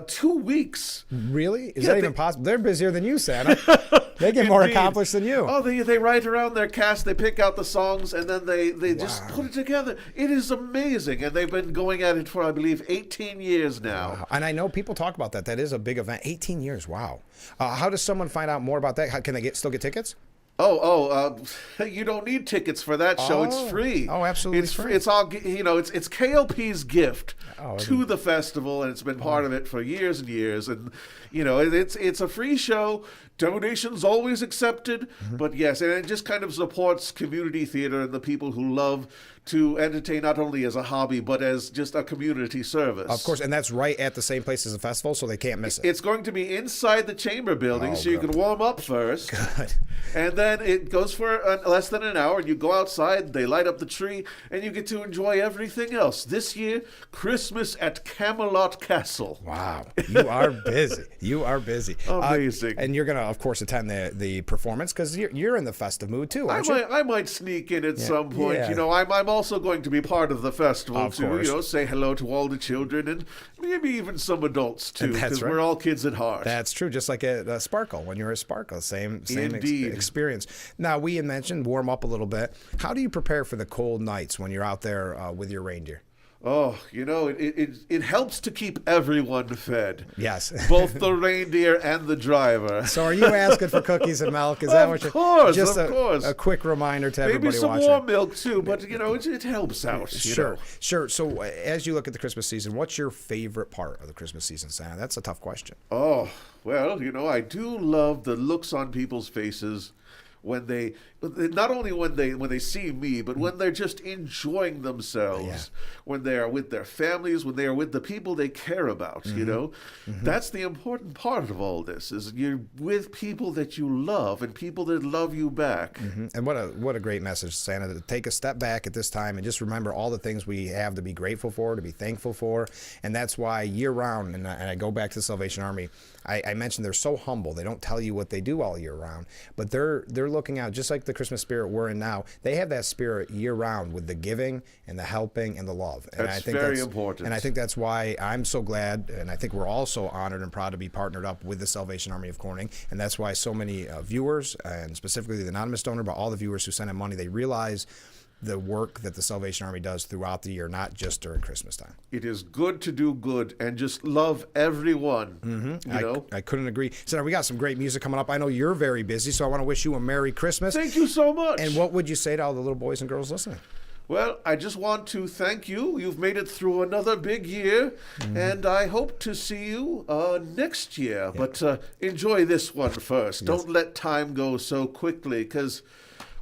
2 weeks. Really? Is that even possible? They're busier than you, Santa. They get more accomplished than you. Oh, they write around their cast, they pick out the songs, and then they just put it together. It is amazing. And they've been going at it for, I believe, 18 years now. Wow. And I know people talk about that. That is a big event. 18 years. Wow. How does someone find out more about that? Can they still get tickets? You don't need tickets for that show. It's free. Oh, absolutely it's free. It's all it's KLP's gift to the festival, and it's been part of it for years and years. And it's a free show. Donations always accepted, but yes, and it just kind of supports community theater and the people who love to entertain not only as a hobby but as just a community service. Of course, and that's right at the same place as the festival, so they can't miss it. It's going to be inside the chamber building, so you good. can warm up first. Good. And then it goes for less than an hour, and you go outside, they light up the tree, and you get to enjoy everything else. This year, Christmas at Camelot Castle. Wow. You are busy. You are busy. Amazing. And you're going to, of course, attend the performance because you're in the festive mood too, aren't you? I might sneak in at some point. Yeah. I'm also going to be part of the festival Of too. course. Say hello to all the children and maybe even some adults too, That's because right. we're all kids at heart. That's true. Just like at Sparkle, when you're at Sparkle, same Indeed. experience. Now, we had mentioned warm up a little bit. How do you prepare for the cold nights when you're out there with your reindeer? Oh, it helps to keep everyone fed. Yes. Both the reindeer and the driver. So are you asking for cookies and milk? Is that what you're... Of course, just of course. A quick reminder to everybody Maybe some watching. warm milk too, but it helps out. Sure. So as you look at the Christmas season, what's your favorite part of the Christmas season, Santa? That's a tough question. Oh, well, I do love the looks on people's faces when they, not only when they see me, but when they're just enjoying themselves, when they are with their families, when they are with the people they care about, That's the important part of all this, is you're with people that you love and people that love you back. And what a great message, Santa, to take a step back at this time and just remember all the things we have to be grateful for, to be thankful for. And that's why year-round, and I go back to the Salvation Army, I mentioned they're so humble. They don't tell you what they do all year round, but they're looking out, just like the Christmas spirit we're in now, they have that spirit year-round with the giving and the helping and the love. And That's I think very important. And I think that's why I'm so glad, and I think we're all so honored and proud to be partnered up with the Salvation Army of Corning. And that's why so many viewers, and specifically the anonymous donor, but all the viewers who send in money, they realize the work that the Salvation Army does throughout the year, not just during Christmas time. It is good to do good and just love everyone. Mm-hmm. You know? I couldn't agree. So we got some great music coming up. I know you're very busy, so I want to wish you a Merry Christmas. Thank you so much. And what would you say to all the little boys and girls listening? Well, I just want to thank you. You've made it through another big year, and I hope to see you next year. Yeah. But enjoy this one first. Yes. Don't let time go so quickly, because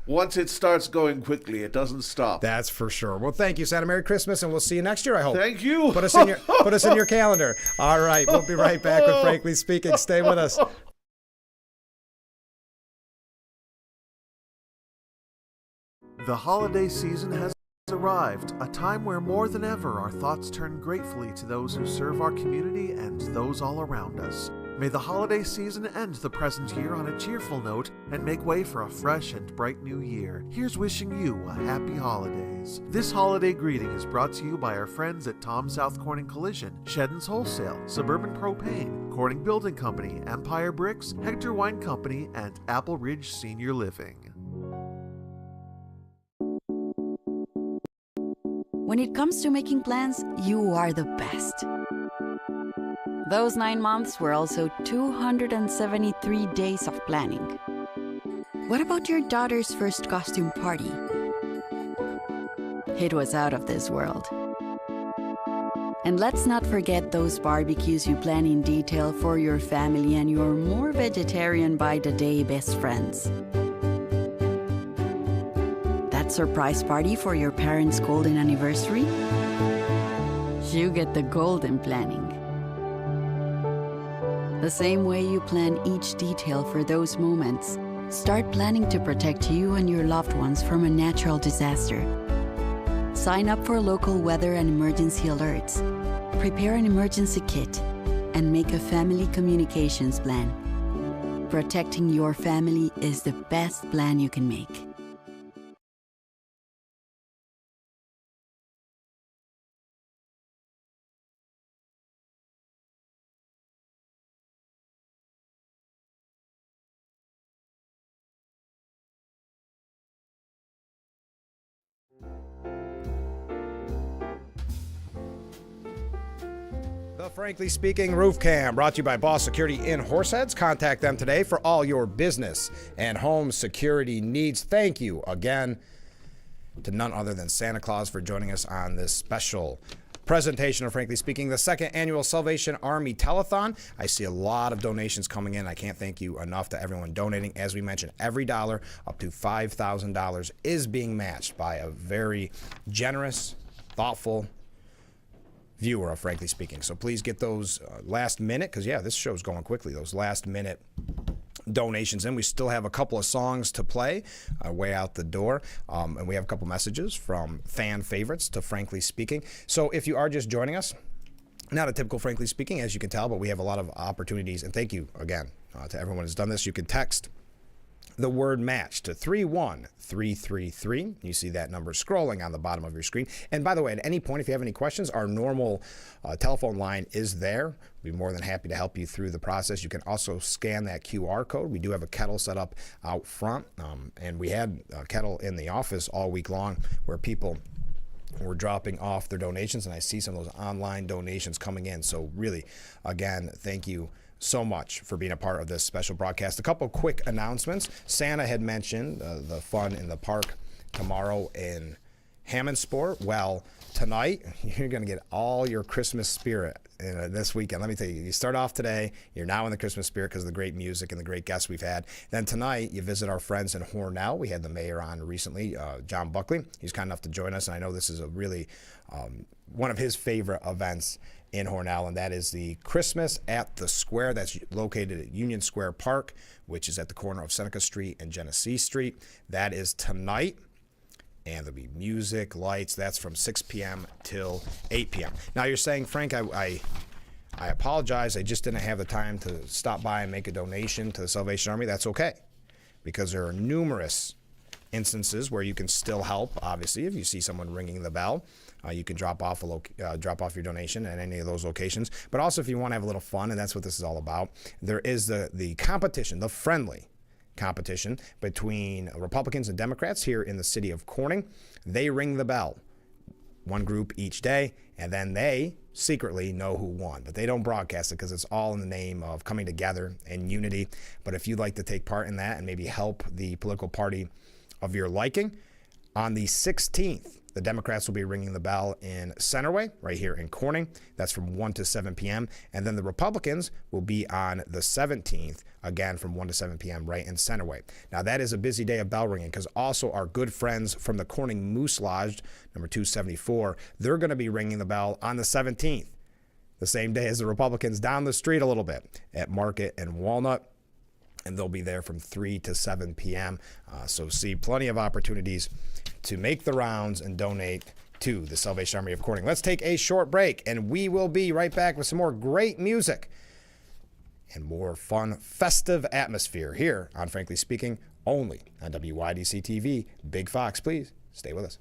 once it starts going quickly, it doesn't stop. That's for sure. Well, thank you, Santa. Merry Christmas, and we'll see you next year, I hope. Thank you. Put us in your calendar. All right, we'll be right back with Frankly Speaking. Stay with us. The holiday season has arrived, a time where more than ever our thoughts turn gratefully to those who serve our community and those all around us. May the holiday season end the present year on a cheerful note and make way for a fresh and bright new year. Here's wishing you a happy holidays. This holiday greeting is brought to you by our friends at Tom South Corning Collision, Sheddon's Wholesale, Suburban Propane, Corning Building Company, Empire Bricks, Hector Wine Company, and Apple Ridge Senior Living. When it comes to making plans, you are the best. Those 9 months were also 273 days of planning. What about your daughter's first costume party? It was out of this world. And let's not forget those barbecues you plan in detail for your family and your more vegetarian by the day best friends. That surprise party for your parents' golden anniversary? You get the golden planning. The same way you plan each detail for those moments, start planning to protect you and your loved ones from a natural disaster. Sign up for local weather and emergency alerts. Prepare an emergency kit and make a family communications plan. Protecting your family is the best plan you can make. The Frankly Speaking Roof Cam, brought to you by Boss Security in Horseheads. Contact them today for all your business and home security needs. Thank you again to none other than Santa Claus for joining us on this special presentation of Frankly Speaking, the second annual Salvation Army Telethon. I see a lot of donations coming in. I can't thank you enough to everyone donating. As we mentioned, every dollar up to $5,000 is being matched by a very generous, thoughtful viewer of Frankly Speaking. So please get those last minute, because this show's going quickly, those last minute donations in. We still have a couple of songs to play way out the door, and we have a couple messages from fan favorites to Frankly Speaking. So if you are just joining us, not a typical Frankly Speaking, as you can tell, but we have a lot of opportunities, and thank you again to everyone who's done this. You can text the word match to 31333. You see that number scrolling on the bottom of your screen. And by the way, at any point, if you have any questions, our normal telephone line is there. We'd be more than happy to help you through the process. You can also scan that QR code. We do have a kettle set up out front, and we had a kettle in the office all week long where people were dropping off their donations, and I see some of those online donations coming in. So really, again, thank you so much for being a part of this special broadcast. A couple quick announcements. Santa had mentioned the fun in the park tomorrow in Hammondsport. Well, tonight, you're going to get all your Christmas spirit this weekend. Let me tell you, you start off today, you're now in the Christmas spirit because of the great music and the great guests we've had. Then tonight, you visit our friends in Hornell. We had the mayor on recently, John Buckley. He's kind enough to join us, and I know this is a really one of his favorite events in Hornell, and that is the Christmas at the Square. That's located at Union Square Park, which is at the corner of Seneca Street and Genesee Street. That is tonight, and there'll be music, lights. That's from 6 p.m. till 8 p.m. Now, you're saying, Frank, I apologize. I just didn't have the time to stop by and make a donation to the Salvation Army. That's okay. because there are numerous instances where you can still help. Obviously, if you see someone ringing the bell, you can drop off your donation at any of those locations. But also, if you want to have a little fun, and that's what this is all about, there is the competition, the friendly competition between Republicans and Democrats here in the city of Corning. They ring the bell, one group each day, and then they secretly know who won. But they don't broadcast it because it's all in the name of coming together and unity. But if you'd like to take part in that and maybe help the political party of your liking, on the 16th, the Democrats will be ringing the bell in Centerway, right here in Corning. That's from 1 to 7 p.m. And then the Republicans will be on the 17th, again from 1 to 7 p.m. right in Centerway. Now, that is a busy day of bell ringing because also our good friends from the Corning Moose Lodge, number 274, they're going to be ringing the bell on the 17th, the same day as the Republicans down the street a little bit at Market and Walnut. And they'll be there from 3 to 7 p.m. So see plenty of opportunities to make the rounds and donate to the Salvation Army of Corning. Let's take a short break, and we will be right back with some more great music and more fun, festive atmosphere here on Frankly Speaking, only on WYDC TV. Big Fox, please stay with us.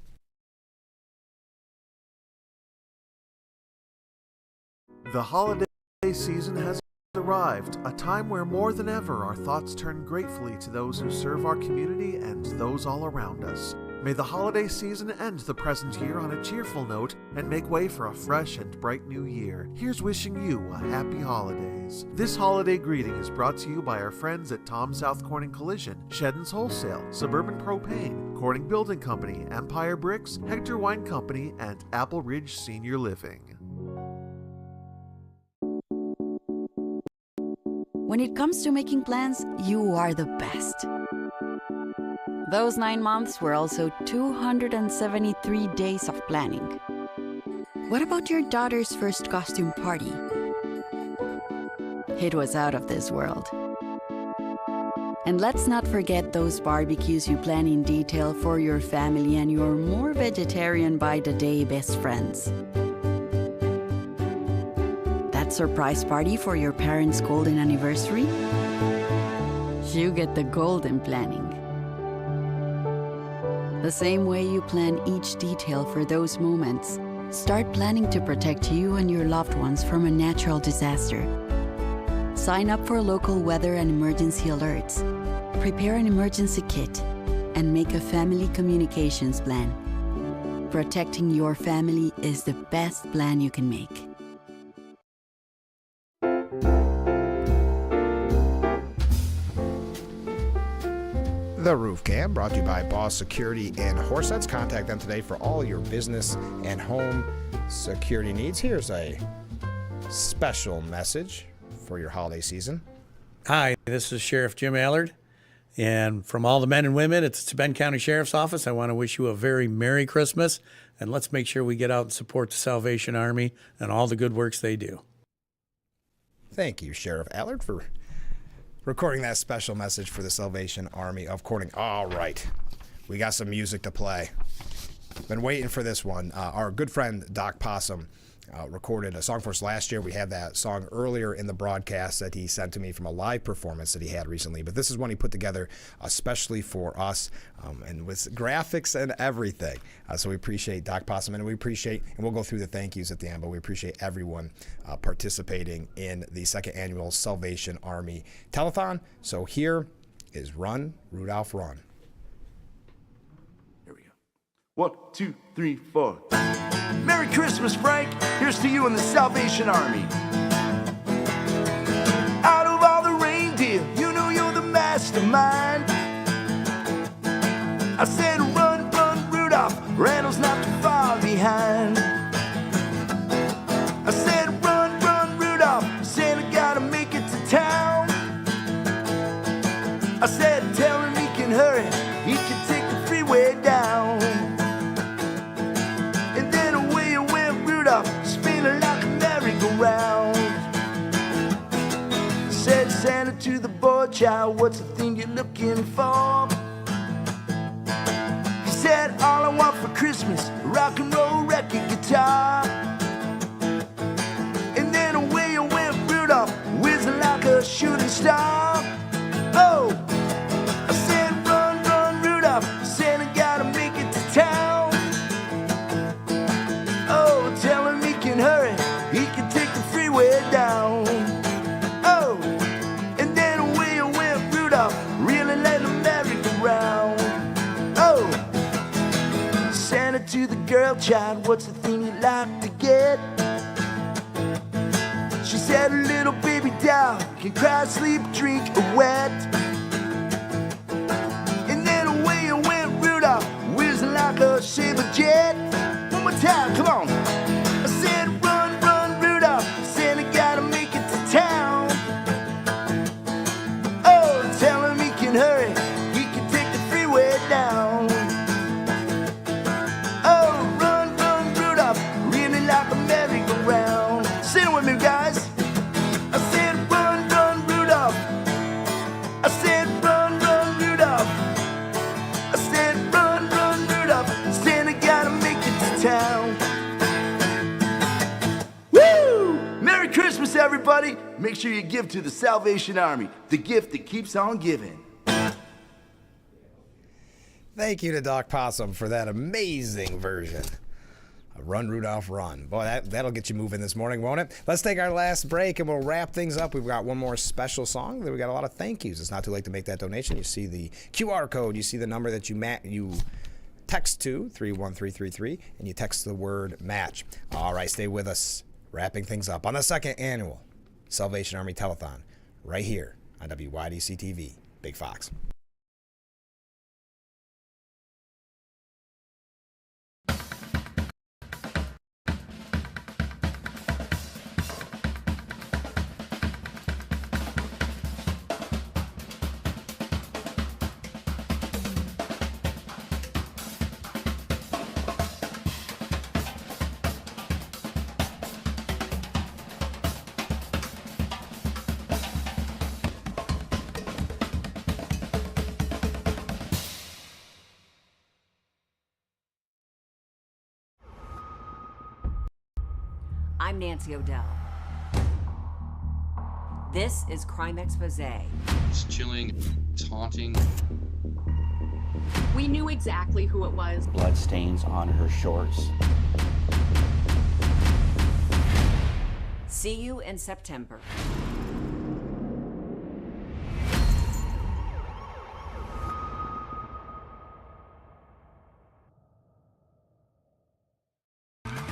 The holiday season has arrived, a time where more than ever our thoughts turn gratefully to those who serve our community and those all around us. May the holiday season end the present year on a cheerful note and make way for a fresh and bright new year. Here's wishing you a happy holidays. This holiday greeting is brought to you by our friends at Tom South Corning Collision, Sheddon's Wholesale, Suburban Propane, Corning Building Company, Empire Bricks, Hector Wine Company, and Apple Ridge Senior Living. When it comes to making plans, you are the best. Those 9 months were also 273 days of planning. What about your daughter's first costume party? It was out of this world. And let's not forget those barbecues you plan in detail for your family and your more vegetarian by the day best friends. That surprise party for your parents' golden anniversary? You get the golden planning. The same way you plan each detail for those moments, start planning to protect you and your loved ones from a natural disaster. Sign up for local weather and emergency alerts. Prepare an emergency kit and make a family communications plan. Protecting your family is the best plan you can make. The Roof Cam, brought to you by Boss Security in Horseheads. Contact them today for all your business and home security needs. Here's a special message for your holiday season. Hi, this is Sheriff Jim Allard. And from all the men and women at the Bend County Sheriff's Office, I want to wish you a very Merry Christmas. And let's make sure we get out and support the Salvation Army and all the good works they do. Thank you, Sheriff Allard, for recording that special message for the Salvation Army of Corning. All right, we got some music to play. Been waiting for this one. Our good friend Doc Possum recorded a song for us last year. We had that song earlier in the broadcast that he sent to me from a live performance that he had recently. But this is one he put together especially for us and with graphics and everything. So we appreciate Doc Possum, and we appreciate, and we'll go through the thank yous at the end, but we appreciate everyone participating in the second annual Salvation Army Telethon. So here is Run, Rudolph, Run. 1, 2, 3, 4. Merry Christmas, Frank. Here's to you and the Salvation Army. Out of all the reindeer, you know you're the mastermind. I said run, run, Rudolph, Randall's not too far behind. I said run, run, Rudolph, Santa gotta make it to town. I said tell him he can hurry, he can take the freeway down. Spinning like a merry-go-round. Said Santa to the boy child, what's the thing you're looking for? He said, all I want for Christmas, rock and roll record guitar. And then away went Rudolph, whizzing like a shooting star. Oh, I said well, child, what's the thing you like to get? She said, a little baby doll can cry, sleep, drink, or wet. And then away went Rudolph, whizzing like a saber jet. One more time, come on. I said, run, run, Rudolph, Santa gotta make it to town. Oh, tell him he can hurry, he can take the freeway down. Oh, run, run, Rudolph, really like a merry-go-round. Sing it with me, guys. I said, run, run, Rudolph. I said, run, run, Rudolph. I said, run, run, Rudolph, Santa gotta make it to town. Woo! Merry Christmas, everybody. Make sure you give to the Salvation Army, the gift that keeps on giving. Thank you to Doc Possum for that amazing version. Run, Rudolph, run. Boy, that'll get you moving this morning, won't it? Let's take our last break and we'll wrap things up. We've got one more special song. Then we got a lot of thank yous. It's not too late to make that donation. You see the QR code. You see the number that you text to 31333, and you text the word match. All right, stay with us. Wrapping things up on the second annual Salvation Army Telethon right here on WYDC TV. Big Fox. I'm Nancy O'Dell. This is Crime Expose. It's chilling, taunting. We knew exactly who it was. Blood stains on her shorts. See you in September.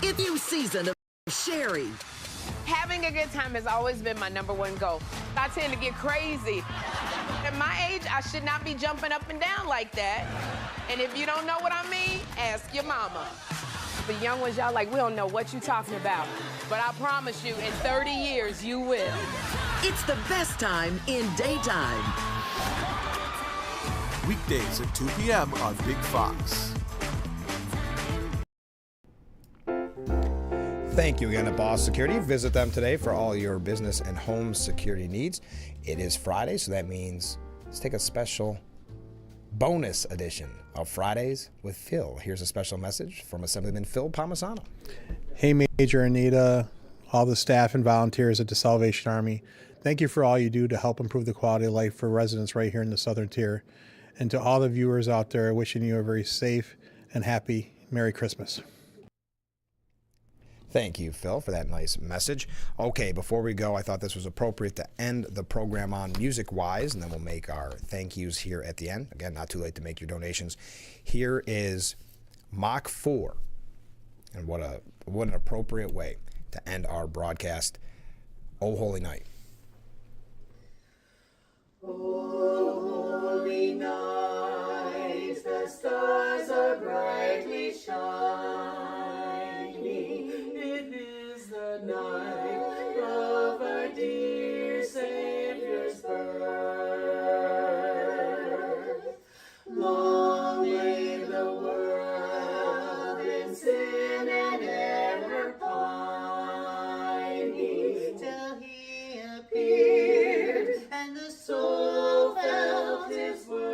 If you season Sherry. Having a good time has always been my #1 goal. I tend to get crazy. At my age, I should not be jumping up and down like that. And if you don't know what I mean, ask your mama. The young ones, y'all like, we don't know what you talking about. But I promise you, in 30 years, you will. It's the best time in daytime. Weekdays at 2 p.m. on Big Fox. Thank you again to Boss Security. Visit them today for all your business and home security needs. It is Friday, so that means let's take a special bonus edition of Fridays with Phil. Here's a special message from Assemblyman Phil Palmisano. Hey, Major Anita, all the staff and volunteers at the Salvation Army. Thank you for all you do to help improve the quality of life for residents right here in the Southern Tier. And to all the viewers out there, wishing you a very safe and happy Merry Christmas. Thank you, Phil, for that nice message. Okay, before we go, I thought this was appropriate to end the program on music-wise, and then we'll make our thank yous here at the end. Again, not too late to make your donations. Here is Mach 4, and what an appropriate way to end our broadcast. Oh, Holy Night. Oh, holy night, the stars are brightly shining. It is the night of our dear Savior's birth. Long lay the world in sin and ever pining, till he appeared and the soul felt his worth.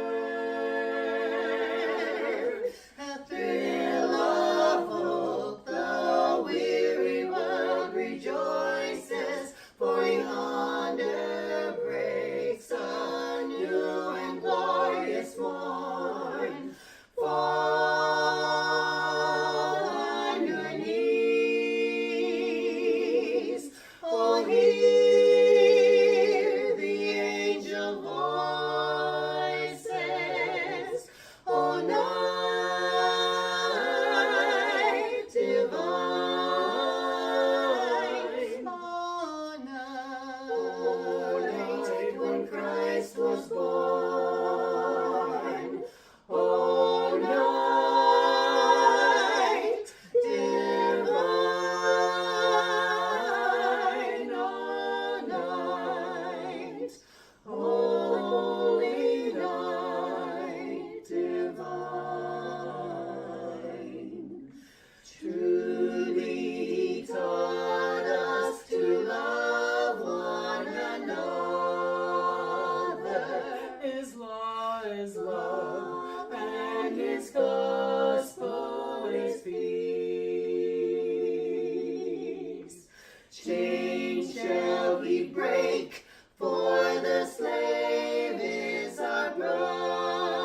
chain shall he break, for the slave is our brother,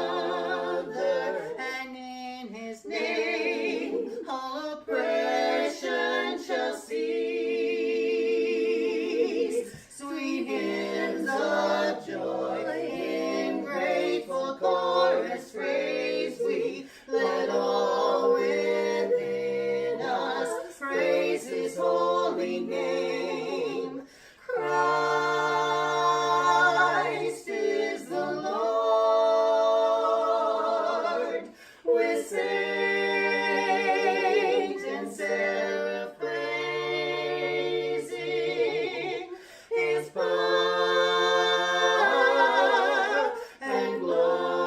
and in his name all oppression shall cease. Sweet hymns of joy in grateful chorus raise we, let all within us praise his holy name. Christ is the Lord, with saints and seraph praising his power and glory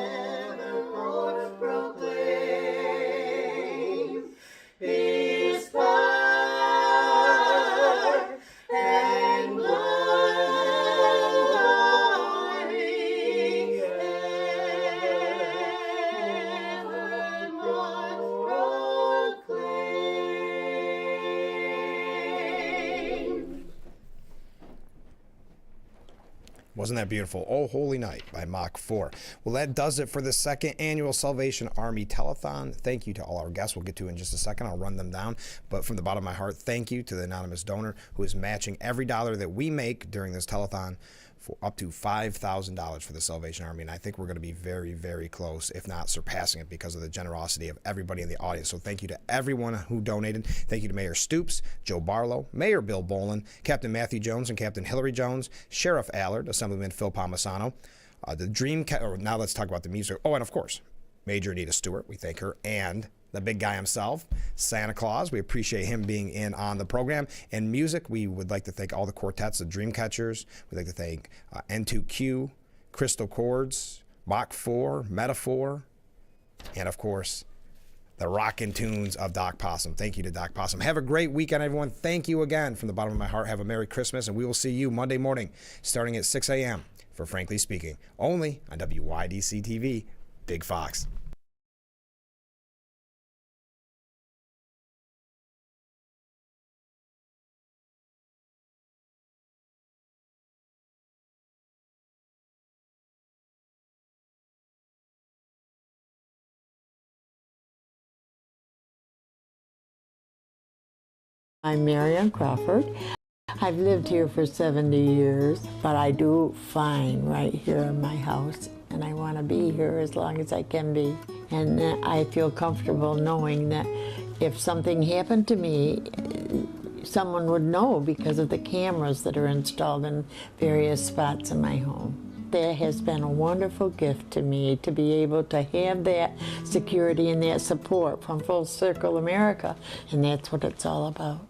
evermore proclaim. His power and glory evermore proclaim. Wasn't that beautiful? Oh, Holy Night by Mach 4. Well, that does it for the second annual Salvation Army Telethon. Thank you to all our guests. We'll get to in just a second. I'll run them down. But from the bottom of my heart, thank you to the anonymous donor who is matching every dollar that we make during this telethon for up to $5,000 for the Salvation Army. And I think we're going to be very, very close, if not surpassing it, because of the generosity of everybody in the audience. So thank you to everyone who donated. Thank you to Mayor Stoops, Joe Barlow, Mayor Bill Bolin, Captain Matthew Jones and Captain Hillary Jones, Sheriff Allard, Assemblyman Phil Palmisano, now let's talk about the music. Oh, and of course, Major Anita Stewart. We thank her. And the big guy himself, Santa Claus. We appreciate him being in on the program. And music, we would like to thank all the quartets, the Dreamcatchers. We'd like to thank N2Q, Crystal Chords, Mach 4, Metaphor, and of course, the rockin' tunes of Doc Possum. Thank you to Doc Possum. Have a great weekend, everyone. Thank you again from the bottom of my heart. Have a Merry Christmas, and we will see you Monday morning starting at 6 a.m. for Frankly Speaking, only on WYDC TV, Big Fox. I'm Marianne Crawford. I've lived here for 70 years, but I do fine right here in my house, and I want to be here as long as I can be. And I feel comfortable knowing that if something happened to me, someone would know because of the cameras that are installed in various spots in my home. That has been a wonderful gift to me, to be able to have that security and that support from Full Circle America, and that's what it's all about.